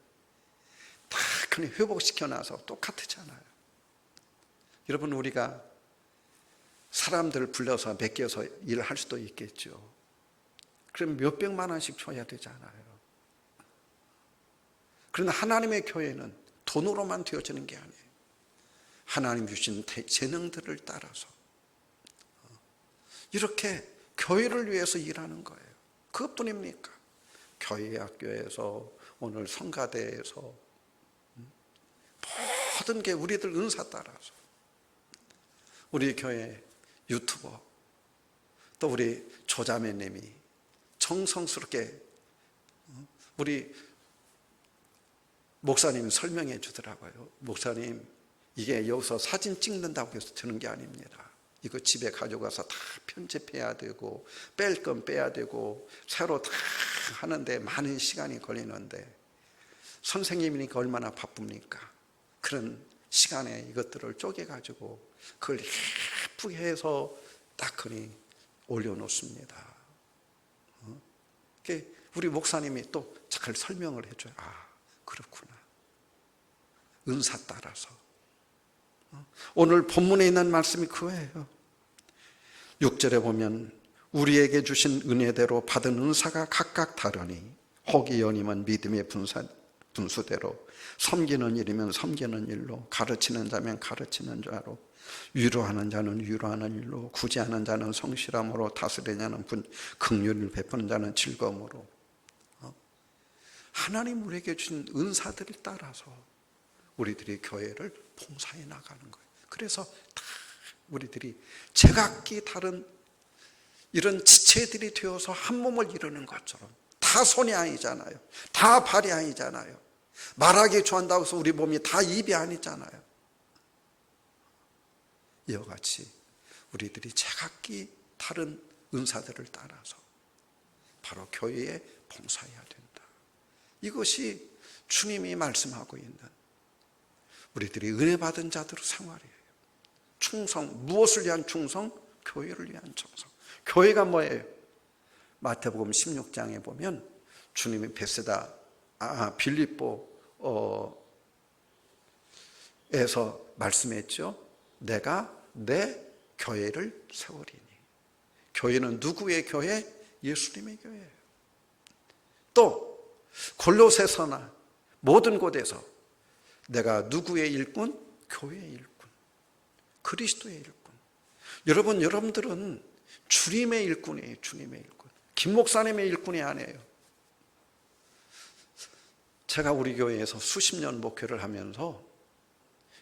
다 그냥 회복시켜놔서 똑같잖아요. 여러분 우리가 사람들 불러서 맡겨서 일할 수도 있겠죠. 그럼 몇백만 원씩 줘야 되잖아요. 그런데 하나님의 교회는 돈으로만 되어지는 게 아니에요. 하나님 주신 재능들을 따라서 이렇게 교회를 위해서 일하는 거예요. 그것뿐입니까? 교회 학교에서 오늘 성가대에서 모든 게 우리들 은사 따라서 우리 교회 유튜버 또 우리 조자매님이 정성스럽게 우리 목사님 설명해 주더라고요. 목사님 이게 여기서 사진 찍는다고 해서 되는 게 아닙니다. 이거 집에 가져가서 다 편집해야 되고 뺄 건 빼야 되고 새로 다 하는데 많은 시간이 걸리는데 선생님이니까 얼마나 바쁩니까? 그런 시간에 이것들을 쪼개가지고 그걸 예쁘게 해서 딱하니 올려놓습니다. 우리 목사님이 또 잘 설명을 해줘요. 그렇구나. 은사 따라서. 오늘 본문에 있는 말씀이 그거예요. 6절에 보면 우리에게 주신 은혜대로 받은 은사가 각각 다르니 혹이 연임은 믿음의 분수대로 섬기는 일이면 섬기는 일로 가르치는 자면 가르치는 자로 위로하는 자는 위로하는 일로 구제하는 자는 성실함으로 다스리는 자는 긍휼을 베푸는 자는 즐거움으로 하나님 우리에게 주신 은사들을 따라서 우리들이 교회를 봉사해 나가는 거예요. 그래서 다 우리들이 제각기 다른 이런 지체들이 되어서 한 몸을 이루는 것처럼 다 손이 아니잖아요. 다 발이 아니잖아요. 말하기 좋아한다고 해서 우리 몸이 다 입이 아니잖아요. 이와 같이 우리들이 제각기 다른 은사들을 따라서 바로 교회에 봉사해야 된다. 이것이 주님이 말씀하고 있는 우리들이 은혜 받은 자들의 생활이에요. 충성, 무엇을 위한 충성? 교회를 위한 충성. 교회가 뭐예요? 마태복음 16장에 보면 주님이 빌립보에서 말씀했죠. 내가 내 교회를 세우리니. 교회는 누구의 교회? 예수님의 교회예요. 또 골로새서나 모든 곳에서 내가 누구의 일꾼? 교회의 일꾼, 그리스도의 일꾼. 여러분들은 주님의 일꾼이에요. 주님의 일꾼. 김 목사님의 일꾼이 아니에요. 제가 우리 교회에서 수십 년 목회를 하면서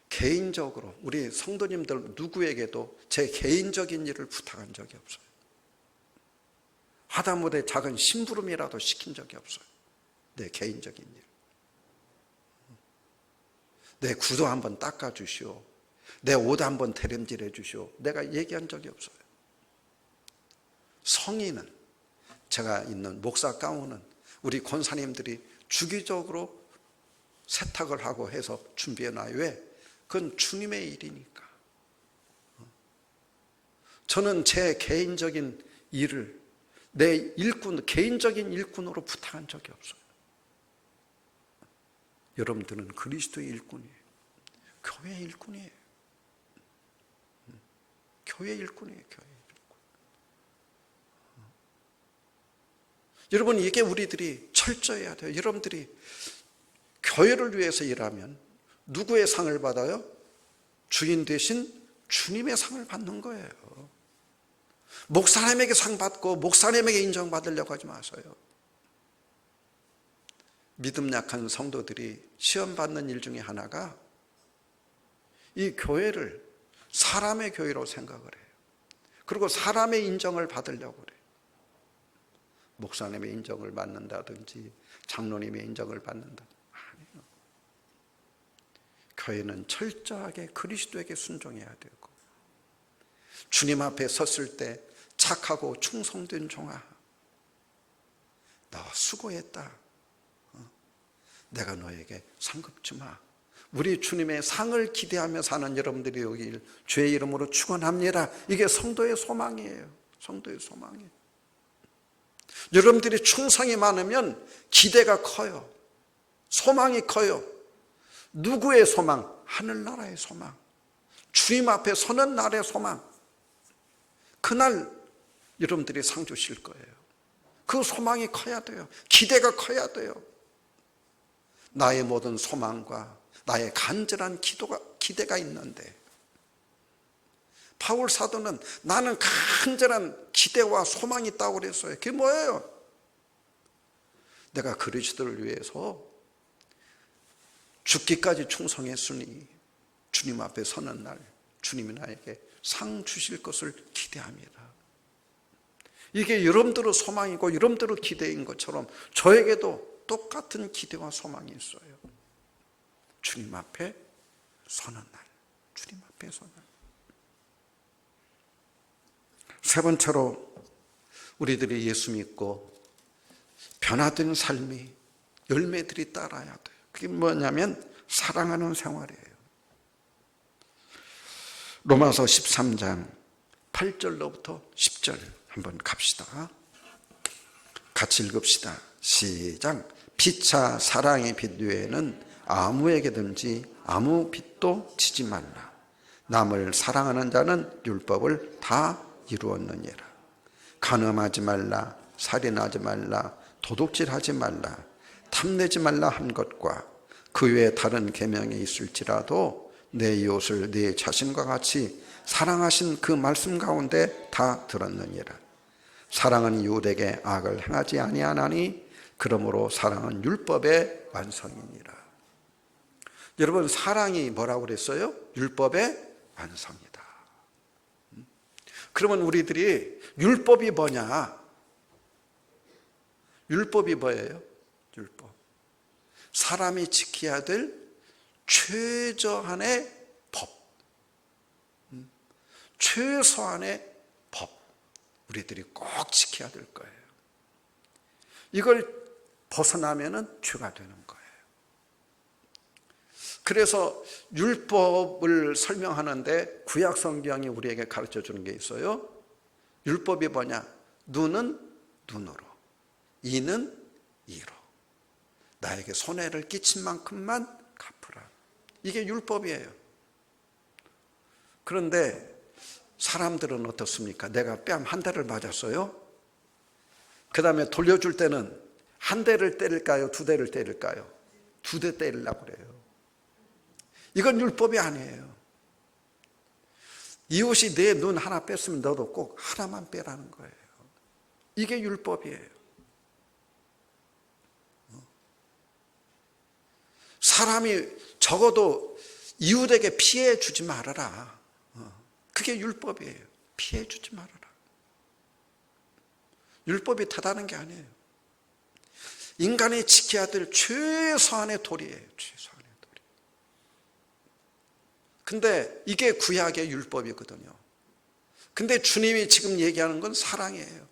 개인적으로 우리 성도님들 누구에게도 제 개인적인 일을 부탁한 적이 없어요. 하다못해 작은 심부름이라도 시킨 적이 없어요. 내 개인적인 일. 내 구두 한번 닦아주시오. 내 옷 한번 대림질해 주시오. 내가 얘기한 적이 없어요. 성의는 제가 있는 목사 가운은 우리 권사님들이 주기적으로 세탁을 하고 해서 준비해놔요. 왜? 그건 주님의 일이니까. 저는 제 개인적인 일을 내 일꾼, 개인적인 일꾼으로 부탁한 적이 없어요. 여러분들은 그리스도의 일꾼이에요. 교회의 일꾼이에요. 교회의 일꾼이에요. 교회의 일꾼. 여러분, 이게 우리들이 철저해야 돼요. 여러분들이 교회를 위해서 일하면 누구의 상을 받아요? 주인 되신 주님의 상을 받는 거예요. 목사님에게 상 받고 목사님에게 인정받으려고 하지 마세요. 믿음 약한 성도들이 시험 받는 일 중에 하나가 이 교회를 사람의 교회로 생각을 해요. 그리고 사람의 인정을 받으려고 그래요. 목사님의 인정을 받는다든지 장로님의 인정을 받는다. 아니요. 교회는 철저하게 그리스도에게 순종해야 되고, 주님 앞에 섰을 때 착하고 충성된 종아, 너 수고했다. 내가 너에게 상급 주마. 우리 주님의 상을 기대하며 사는 여러분들이 여기 주의 이름으로 축원합니다. 이게 성도의 소망이에요. 성도의 소망이에요. 여러분들이 충성이 많으면 기대가 커요. 소망이 커요. 누구의 소망? 하늘나라의 소망. 주님 앞에 서는 날의 소망. 그날 여러분들이 상 주실 거예요. 그 소망이 커야 돼요. 기대가 커야 돼요. 나의 모든 소망과 나의 간절한 기대가 있는데, 바울 사도는 나는 간절한 기대와 소망이 있다고 그랬어요. 그게 뭐예요? 내가 그리스도를 위해서 죽기까지 충성했으니 주님 앞에 서는 날 주님이 나에게 상 주실 것을 기대합니다. 이게 여러분들의 소망이고 여러분들의 기대인 것처럼 저에게도 똑같은 기대와 소망이 있어요. 주님 앞에 서는 날, 주님 앞에 서는 날. 세 번째로 우리들이 예수 믿고 변화된 삶이 열매들이 따라야 돼요. 그게 뭐냐면 사랑하는 생활이에요. 로마서 13장 8절로부터 10절 한번 갑시다. 같이 읽읍시다. 시작. 피차 사랑의 빛 외에는 아무에게든지 아무 빚도 지지 말라. 남을 사랑하는 자는 율법을 다 이루었느니라. 간음하지 말라, 살인하지 말라, 도둑질하지 말라, 탐내지 말라 한 것과 그 외에 다른 계명이 있을지라도 내 이웃을 내 자신과 같이 사랑하신 그 말씀 가운데 다 들었느니라. 사랑은 이웃에게 악을 행하지 아니하나니 그러므로 사랑은 율법의 완성이니라. 여러분, 사랑이 뭐라고 그랬어요? 율법의 완성이다. 그러면 우리들이 율법이 뭐냐? 율법이 뭐예요? 율법. 사람이 지켜야 될 최저한의 법. 최소한의 법. 우리들이 꼭 지켜야 될 거예요. 이걸 벗어나면은 죄가 되는 거예요. 그래서 율법을 설명하는데 구약 성경이 우리에게 가르쳐 주는 게 있어요. 율법이 뭐냐? 눈은 눈으로, 이는 이로. 나에게 손해를 끼친 만큼만 갚으라. 이게 율법이에요. 그런데 사람들은 어떻습니까? 내가 뺨 한 대를 맞았어요. 그 다음에 돌려줄 때는 한 대를 때릴까요? 두 대를 때릴까요? 두 대 때리려고 그래요. 이건 율법이 아니에요. 이웃이 내 눈 하나 뺐으면 너도 꼭 하나만 빼라는 거예요. 이게 율법이에요. 사람이 적어도 이웃에게 피해 주지 말아라. 그게 율법이에요. 피해 주지 말아라. 율법이 다다는 게 아니에요. 인간이 지켜야 될 최소한의 도리예요. 최소한의 도리. 근데 이게 구약의 율법이거든요. 근데 주님이 지금 얘기하는 건 사랑이에요.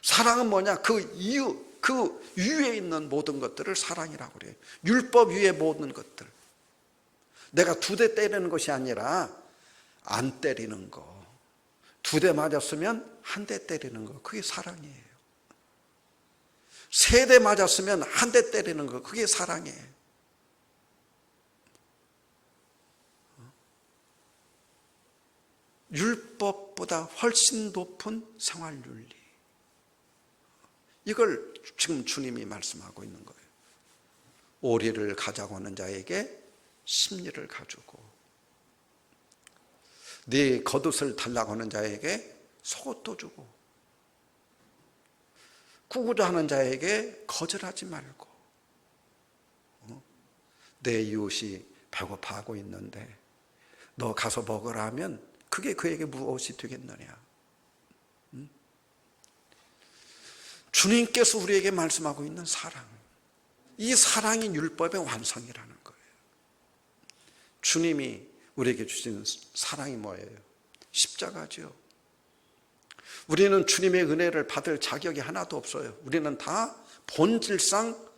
사랑은 뭐냐? 그 위에 있는 모든 것들을 사랑이라고 그래요. 율법 위에 모든 것들. 내가 두 대 때리는 것이 아니라 안 때리는 거. 두 대 맞았으면 한 대 때리는 거. 그게 사랑이에요. 세 대 맞았으면 한 대 때리는 거. 그게 사랑이에요. 율법보다 훨씬 높은 생활윤리. 이걸 지금 주님이 말씀하고 있는 거예요. 오리를 가자고 하는 자에게 십리를 가주고, 네 겉옷을 달라고 하는 자에게 속옷도 주고, 꾸고자 하는 자에게 거절하지 말고, 내 이웃이 배고파하고 있는데 너 가서 먹으라 하면 그게 그에게 무엇이 되겠느냐. 주님께서 우리에게 말씀하고 있는 사랑, 이 사랑이 율법의 완성이라는 거예요. 주님이 우리에게 주신 사랑이 뭐예요? 십자가죠. 우리는 주님의 은혜를 받을 자격이 하나도 없어요. 우리는 다 본질상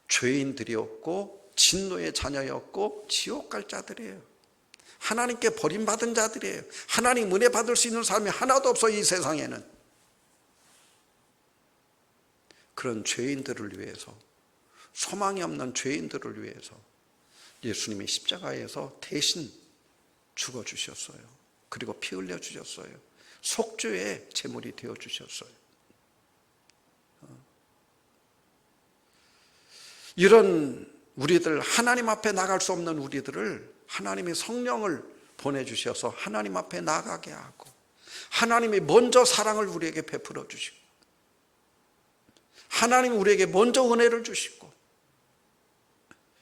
죄인들이었고 진노의 자녀였고 지옥 갈 자들이에요. 하나님께 버림받은 자들이에요. 하나님 은혜 받을 수 있는 사람이 하나도 없어요, 이 세상에는. 그런 죄인들을 위해서, 소망이 없는 죄인들을 위해서 예수님이 십자가에서 대신 죽어주셨어요. 그리고 피 흘려주셨어요. 속죄의 제물이 되어주셨어요. 이런 우리들, 하나님 앞에 나갈 수 없는 우리들을 하나님의 성령을 보내주셔서 하나님 앞에 나가게 하고, 하나님이 먼저 사랑을 우리에게 베풀어 주시고, 하나님이 우리에게 먼저 은혜를 주시고,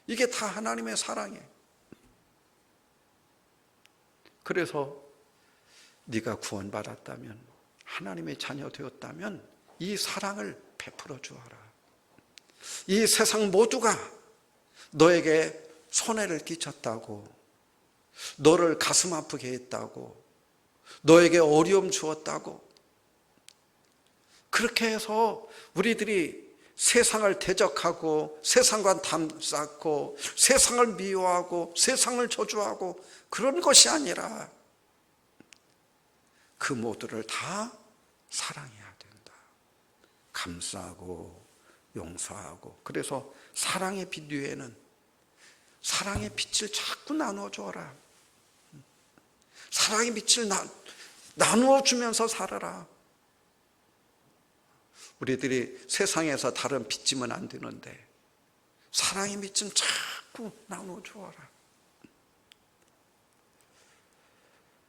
이게 다 하나님의 사랑이에요. 그래서 네가 구원받았다면, 하나님의 자녀 되었다면 이 사랑을 베풀어 주어라. 이 세상 모두가 너에게 손해를 끼쳤다고, 너를 가슴 아프게 했다고, 너에게 어려움 주었다고, 그렇게 해서 우리들이 세상을 대적하고 세상과 담쌓고 세상을 미워하고 세상을 저주하고 그런 것이 아니라 그 모두를 다 사랑해야 된다. 감싸고 용서하고. 그래서 사랑의 빛 위에는 사랑의 빛을 자꾸 나누어 줘라. 사랑의 빛을 나누어 주면서 살아라. 우리들이 세상에서 다른 빚지면 안 되는데 사랑의 빛은 자꾸 나누어 주어라.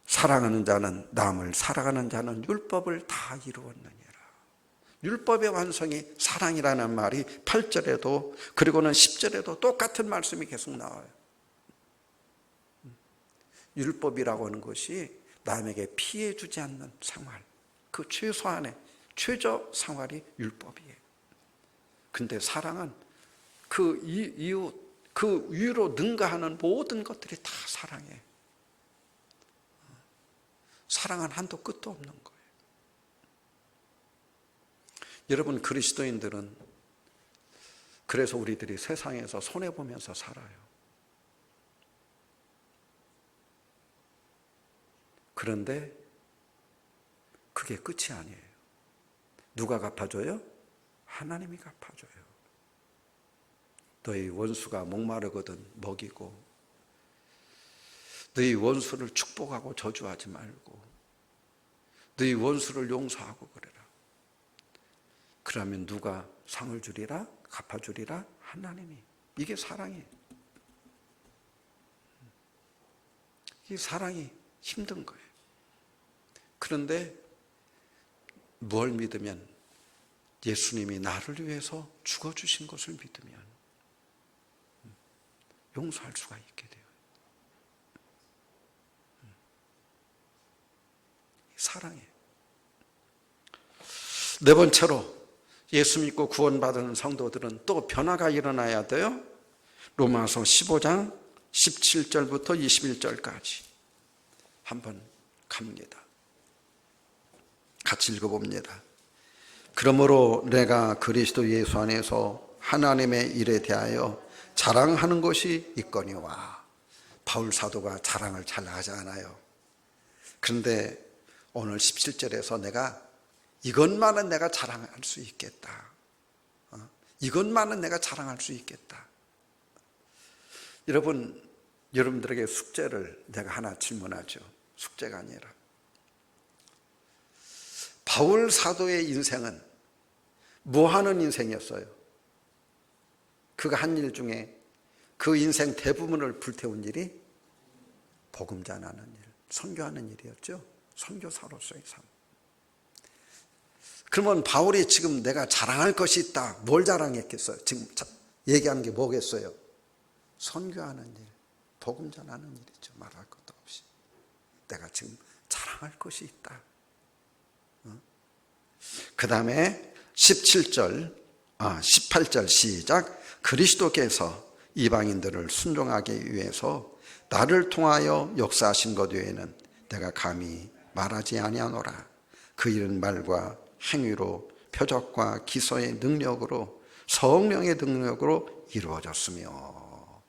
사랑하는 자는 남을, 사랑하는 자는 율법을 다 이루었느니라. 율법의 완성이 사랑이라는 말이 8절에도 그리고는 10절에도 똑같은 말씀이 계속 나와요. 율법이라고 하는 것이 남에게 피해 주지 않는 생활, 그 최소한의 최저 생활이 율법이에요. 근데 사랑은 그 이유, 그 위로 능가하는 모든 것들이 다 사랑이에요. 사랑은 한도 끝도 없는 거예요. 여러분, 그리스도인들은 그래서 우리들이 세상에서 손해보면서 살아요. 그런데 그게 끝이 아니에요. 누가 갚아줘요? 하나님이 갚아줘요. 너희 원수가 목마르거든 먹이고, 너희 원수를 축복하고 저주하지 말고, 너희 원수를 용서하고 그래라. 그러면 누가 상을 주리라? 갚아주리라? 하나님이. 이게 사랑이에요. 이 사랑이 힘든 거예요. 그런데 뭘 믿으면, 예수님이 나를 위해서 죽어주신 것을 믿으면 용서할 수가 있게 돼요. 사랑이에요. 네 번째로, 예수 믿고 구원받은 성도들은 또 변화가 일어나야 돼요. 로마서 15장 17절부터 21절까지 한번 갑니다. 같이 읽어봅니다. 그러므로 내가 그리스도 예수 안에서 하나님의 일에 대하여 자랑하는 것이 있거니와. 바울 사도가 자랑을 잘 하지 않아요. 그런데 오늘 17절에서 내가 이것만은 내가 자랑할 수 있겠다. 이것만은 내가 자랑할 수 있겠다. 여러분, 여러분들에게 숙제를 내가 하나 질문하죠. 숙제가 아니라. 바울 사도의 인생은 뭐 하는 인생이었어요? 그가 한 일 중에 그 인생 대부분을 불태운 일이 복음 전하는 일, 선교하는 일이었죠. 선교사로서의 삶. 그러면 바울이 지금 내가 자랑할 것이 있다. 뭘 자랑했겠어요? 지금 얘기하는 게 뭐겠어요? 선교하는 일, 복음 전하는 일이죠. 말할 것도 없이. 내가 지금 자랑할 것이 있다. 그 다음에 18절 시작. 그리스도께서 이방인들을 순종하기 위해서 나를 통하여 역사하신 것 외에는 내가 감히 말하지 아니하노라. 그 일은 말과 행위로 표적과 기서의 능력으로 성령의 능력으로 이루어졌으며.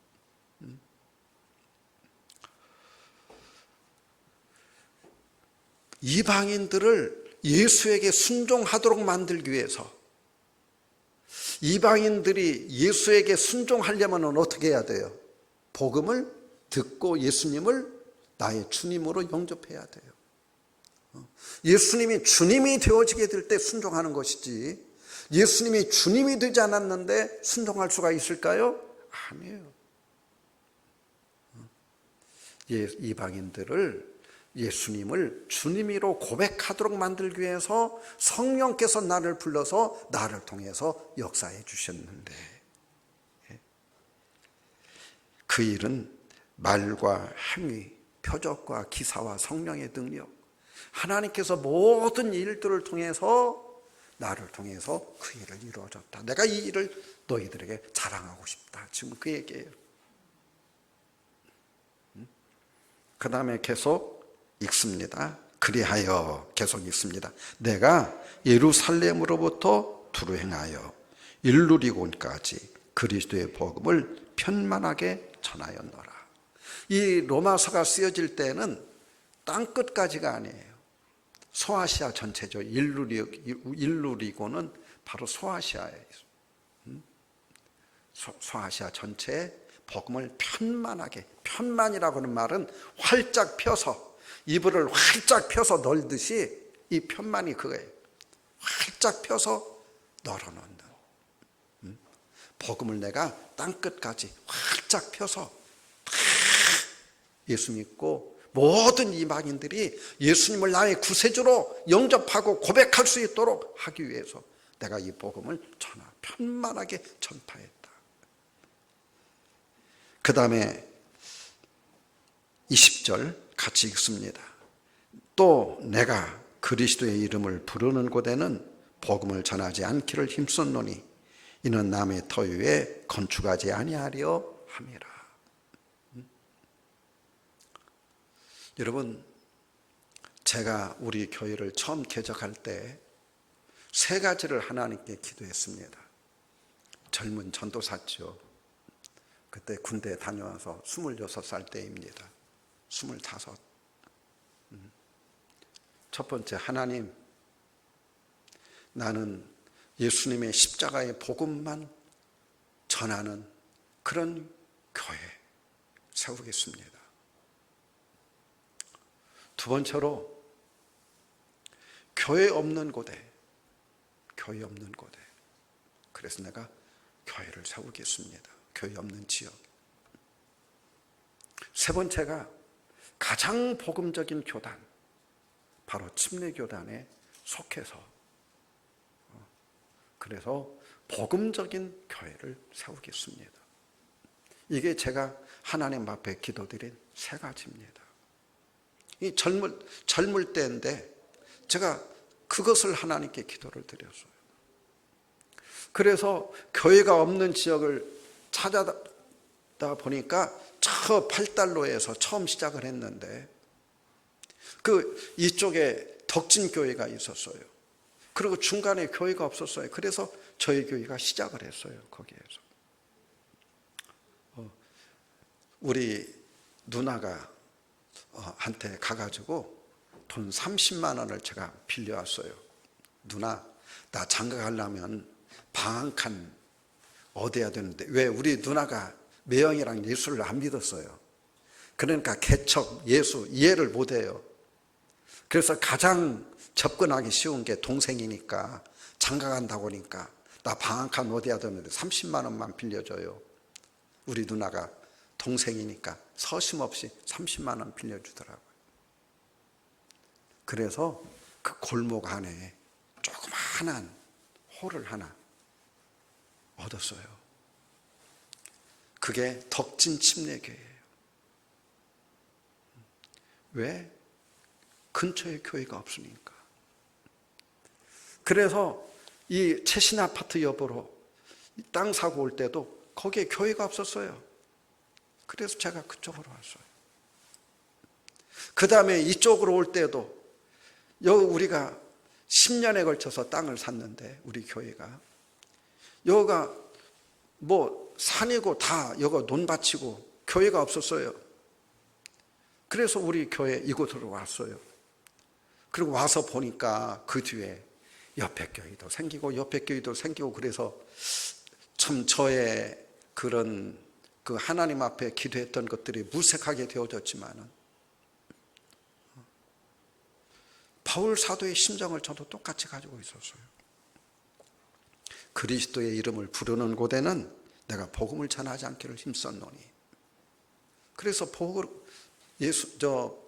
이방인들을 예수에게 순종하도록 만들기 위해서, 이방인들이 예수에게 순종하려면 어떻게 해야 돼요? 복음을 듣고 예수님을 나의 주님으로 영접해야 돼요. 예수님이 주님이 되어지게 될 때 순종하는 것이지, 예수님이 주님이 되지 않았는데 순종할 수가 있을까요? 아니에요. 이방인들을 예수님을 주님으로 고백하도록 만들기 위해서 성령께서 나를 불러서 나를 통해서 역사해 주셨는데, 그 일은 말과 행위, 표적과 기사와 성령의 능력, 하나님께서 모든 일들을 통해서 나를 통해서 그 일을 이루어졌다. 내가 이 일을 너희들에게 자랑하고 싶다. 지금 그 얘기예요. 그 다음에 계속 읽습니다. 그리하여 계속 읽습니다. 내가 예루살렘으로부터 두루 행하여 일루리곤까지 그리스도의 복음을 편만하게 전하였노라. 이 로마서가 쓰여질 때는 땅끝까지가 아니에요. 소아시아 전체죠. 일루리곤은 바로 소아시아에 있어요. 소아시아 전체에 복음을 편만하게, 편만이라고 하는 말은 활짝 펴서, 이불을 활짝 펴서 널듯이 이 편만이 그거예요. 활짝 펴서 널어놓는. 복음을 내가 땅끝까지 활짝 펴서 예수 믿고 모든 이방인들이 예수님을 나의 구세주로 영접하고 고백할 수 있도록 하기 위해서 내가 이 복음을 편만하게 전파했다. 그 다음에 20절 같이 읽습니다. 또 내가 그리스도의 이름을 부르는 곳에는 복음을 전하지 않기를 힘썼노니 이는 남의 터 위에 건축하지 아니하려 함이라. 여러분, 제가 우리 교회를 처음 개척할 때 세 가지를 하나님께 기도했습니다. 젊은 전도사죠. 그때 군대 다녀와서 26살 때입니다. 25. 첫 번째, 하나님, 나는 예수님의 십자가의 복음만 전하는 그런 교회 세우겠습니다. 두 번째로, 교회 없는 곳에, 그래서 내가 교회를 세우겠습니다. 교회 없는 지역. 세 번째가 가장 복음적인 교단, 바로 침례교단에 속해서, 그래서 복음적인 교회를 세우겠습니다. 이게 제가 하나님 앞에 기도드린 세 가지입니다. 이 젊을 때인데 제가 그것을 하나님께 기도를 드렸어요. 그래서 교회가 없는 지역을 찾아다 보니까 저 팔달로에서 처음 시작을 했는데 이쪽에 덕진교회가 있었어요. 그리고 중간에 교회가 없었어요. 그래서 저희 교회가 시작을 했어요. 거기에서. 우리 누나가 한테 가가지고 돈 30만 원을 제가 빌려왔어요. 누나, 나 장가 가려면 방 한 칸 얻어야 되는데, 왜 우리 누나가 매형이랑 예수를 안 믿었어요. 그러니까 개척, 예수 이해를 못해요. 그래서 가장 접근하기 쉬운 게 동생이니까, 장가 간다고 하니까 나 방 한 칸 어디야 되는데 30만 원만 빌려줘요. 우리 누나가 동생이니까 서심없이 30만 원 빌려주더라고요. 그래서 그 골목 안에 조그마한 홀을 하나 얻었어요. 그게 덕진 침례교회예요. 왜? 근처에 교회가 없으니까. 그래서 이 최신 아파트 옆으로 땅 사고 올 때도 거기에 교회가 없었어요. 그래서 제가 그쪽으로 왔어요. 그 다음에 이쪽으로 올 때도 여기 우리가 10년에 걸쳐서 땅을 샀는데, 우리 교회가 여기가 뭐 산이고 다 여기가 논밭이고 교회가 없었어요. 그래서 우리 교회 이곳으로 왔어요. 그리고 와서 보니까 그 뒤에 옆에 교회도 생기고 옆에 교회도 생기고, 그래서 참 저의 그런 그 하나님 앞에 기도했던 것들이 무색하게 되어졌지만은, 바울 사도의 심정을 저도 똑같이 가지고 있었어요. 그리스도의 이름을 부르는 곳에는 내가 복음을 전하지 않기를 힘썼노니. 그래서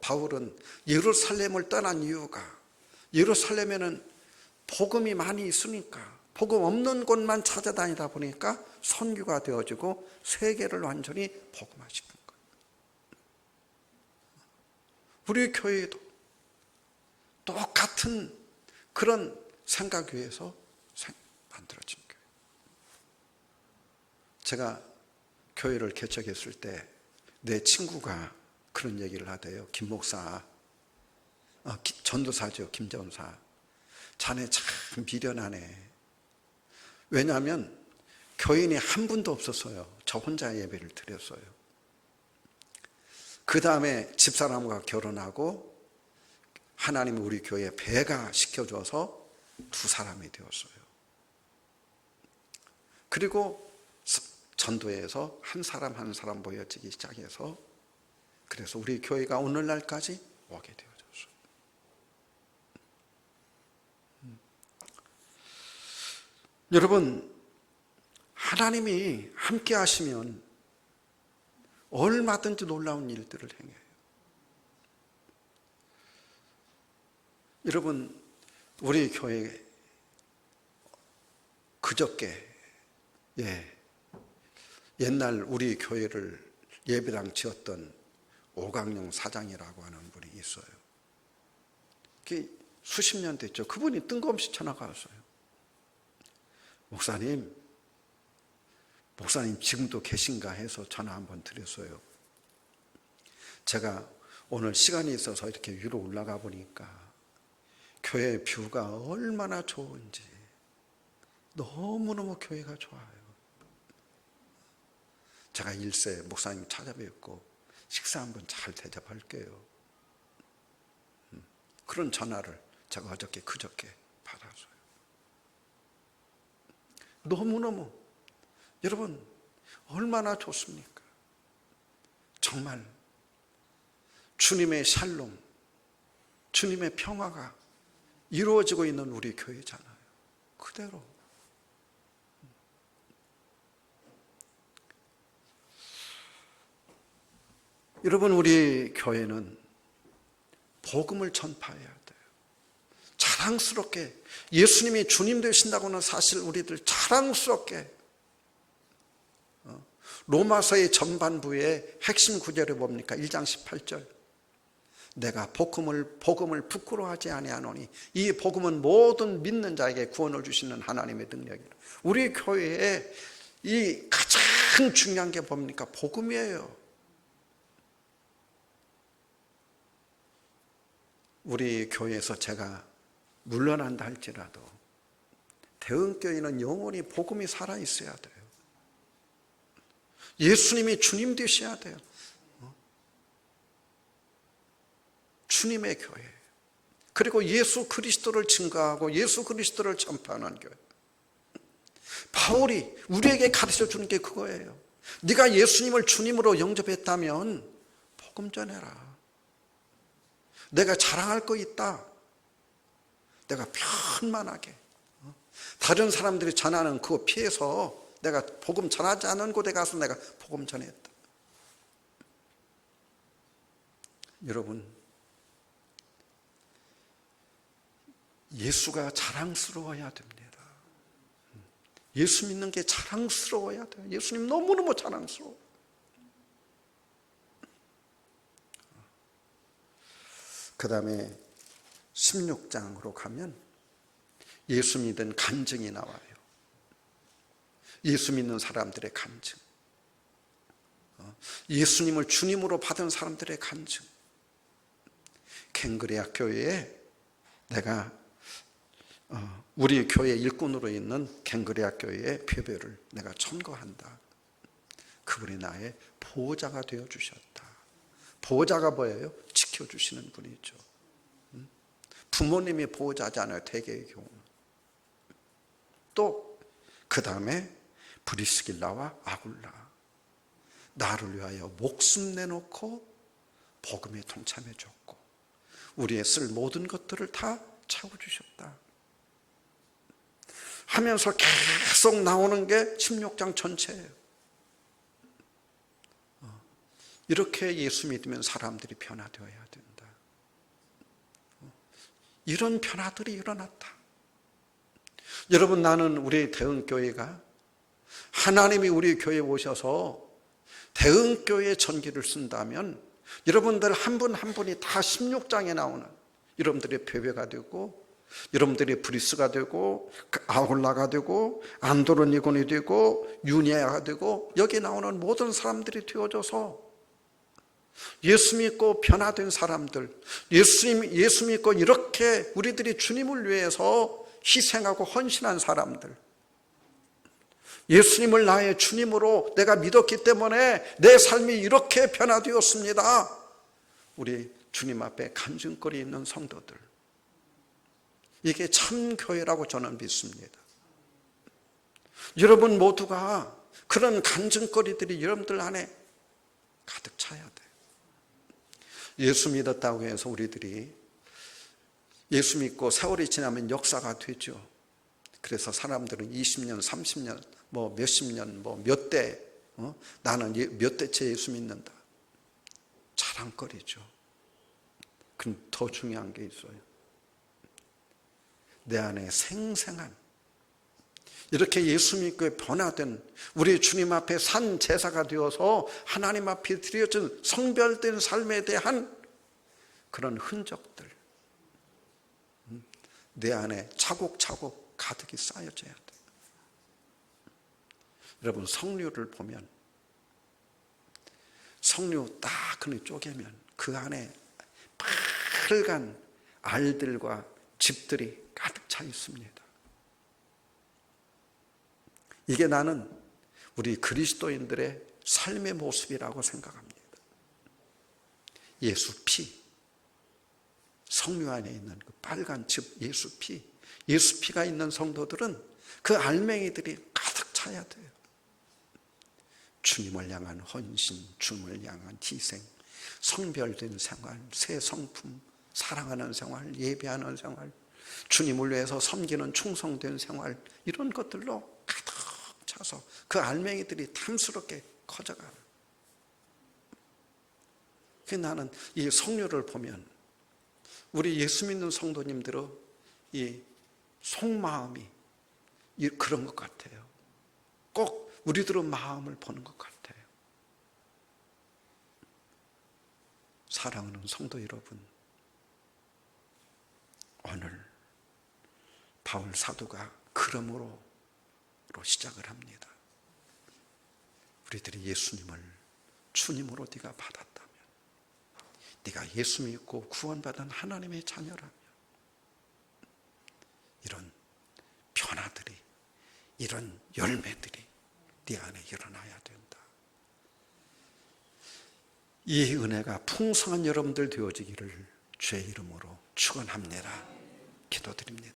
바울은 예루살렘을 떠난 이유가, 예루살렘에는 복음이 많이 있으니까, 복음 없는 곳만 찾아다니다 보니까 선교가 되어지고 세계를 완전히 복음화시킨 거예요. 우리 교회도 똑같은 그런 생각 위에서 만들어진 교회. 제가 교회를 개척했을 때 내 친구가 그런 얘기를 하대요. 김 목사, 전도사죠, 김전사. 자네 참 미련하네. 왜냐하면 교인이 한 분도 없었어요. 저 혼자 예배를 드렸어요. 그 다음에 집사람과 결혼하고 하나님이 우리 교회에 배가 시켜줘서 2사람이 되었어요. 그리고 전도회에서 한 사람 한 사람 모여지기 시작해서, 그래서 우리 교회가 오늘날까지 오게 되어졌어요. 여러분, 하나님이 함께 하시면 얼마든지 놀라운 일들을 행해요. 여러분, 우리 교회 그저께 옛날 우리 교회를 예배당 지었던 오강용 사장이라고 하는 분이 있어요. 그게 수십 년 됐죠. 그분이 뜬금없이 전화가 왔어요. 목사님 지금도 계신가 해서 전화 한번 드렸어요. 제가 오늘 시간이 있어서 이렇게 위로 올라가 보니까 교회 뷰가 얼마나 좋은지, 너무너무 교회가 좋아요. 제가 일세 목사님 찾아뵙고 식사 한번 잘 대접할게요. 그런 전화를 제가 그저께 받았어요. 너무너무, 여러분, 얼마나 좋습니까? 정말 주님의 샬롬, 주님의 평화가 이루어지고 있는 우리 교회잖아요. 그대로. 여러분, 우리 교회는 복음을 전파해야 돼요. 자랑스럽게 예수님이 주님 되신다고는 사실 우리들 자랑스럽게, 로마서의 전반부의 핵심 구절이 뭡니까? 1장 18절. 내가 복음을 부끄러워하지 아니하노니 이 복음은 모든 믿는 자에게 구원을 주시는 하나님의 능력이라. 우리 교회에 이 가장 중요한 게 뭡니까? 복음이에요. 우리 교회에서 제가 물러난다 할지라도 대흥교회는 영원히 복음이 살아있어야 돼요. 예수님이 주님 되셔야 돼요. 주님의 교회. 그리고 예수 그리스도를 증거하고 예수 그리스도를 전파하는 교회. 바울이 우리에게 가르쳐 주는 게 그거예요. 네가 예수님을 주님으로 영접했다면 복음 전해라. 내가 자랑할 거 있다. 내가 편만하게 다른 사람들이 전하는 그거 피해서 내가 복음 전하지 않은 곳에 가서 내가 복음 전했다. 여러분, 예수가 자랑스러워야 됩니다. 예수 믿는 게 자랑스러워야 돼요. 예수님 너무너무 자랑스러워. 그 다음에 16장으로 가면 예수 믿은 간증이 나와요. 예수 믿는 사람들의 간증, 예수님을 주님으로 받은 사람들의 간증. 캥그레아 교회에 내가 우리 교회 일꾼으로 있는 캥그레아 교회의 표별을 내가 천거한다. 그분이 나의 보호자가 되어 주셨다. 보호자가 뭐예요? 지켜주시는 분이죠. 부모님이 보호자잖아요, 대개의 경우는. 또 그 다음에 브리스길라와 아굴라, 나를 위하여 목숨 내놓고 복음에 동참해 줬고 우리의 쓸 모든 것들을 다 채워주셨다 하면서 계속 나오는 게 16장 전체예요. 이렇게 예수 믿으면 사람들이 변화되어야 된다. 이런 변화들이 일어났다. 여러분, 나는 우리 대흥교회가 하나님이 우리 교회에 오셔서 대흥교회 전기를 쓴다면 여러분들 한 분 한 분이 다 16장에 나오는 여러분들의 베베가 되고 여러분들이 브리스가 되고 아홀라가 되고 안도로니곤이 되고 유니아가 되고 여기 나오는 모든 사람들이 되어져서 예수 믿고 변화된 사람들, 예수 믿고 이렇게 우리들이 주님을 위해서 희생하고 헌신한 사람들, 예수님을 나의 주님으로 내가 믿었기 때문에 내 삶이 이렇게 변화되었습니다. 우리 주님 앞에 간증거리 있는 성도들, 이게 참 교회라고 저는 믿습니다. 여러분 모두가 그런 간증거리들이 여러분들 안에 가득 차야 돼요. 예수 믿었다고 해서 우리들이 예수 믿고 세월이 지나면 역사가 되죠. 그래서 사람들은 20년, 30년, 뭐 몇십 년, 뭐 몇 대, 나는 몇 대째 예수 믿는다. 자랑거리죠. 그럼 더 중요한 게 있어요. 내 안에 생생한 이렇게 예수 믿고 변화된 우리 주님 앞에 산 제사가 되어서 하나님 앞에 드려진 성별된 삶에 대한 그런 흔적들, 내 안에 차곡차곡 가득히 쌓여져야 돼요. 여러분, 석류를 보면 석류 딱 그냥 쪼개면 그 안에 빨간 알들과 즙들이 가득 차 있습니다. 이게 나는 우리 그리스도인들의 삶의 모습이라고 생각합니다. 예수 피, 석류 안에 있는 그 빨간 즙, 예수 피, 예수 피가 있는 성도들은 그 알맹이들이 가득 차야 돼요. 주님을 향한 헌신, 주님을 향한 희생, 성별된 생활, 새 성품, 사랑하는 생활, 예배하는 생활, 주님을 위해서 섬기는 충성된 생활, 이런 것들로 가득 차서 그 알맹이들이 탐스럽게 커져가는. 나는 이 석류를 보면 우리 예수 믿는 성도님들의 이 속마음이 그런 것 같아요. 꼭 우리들의 마음을 보는 것 같아요. 사랑하는 성도 여러분, 오늘 바울 사도가 그러므로 시작을 합니다. 우리들이 예수님을 주님으로 네가 받았다면, 네가 예수 믿고 구원받은 하나님의 자녀라면 이런 변화들이, 이런 열매들이 네 안에 일어나야 된다. 이 은혜가 풍성한 여러분들 되어지기를 주의 이름으로 축원합니다. 기도드립니다.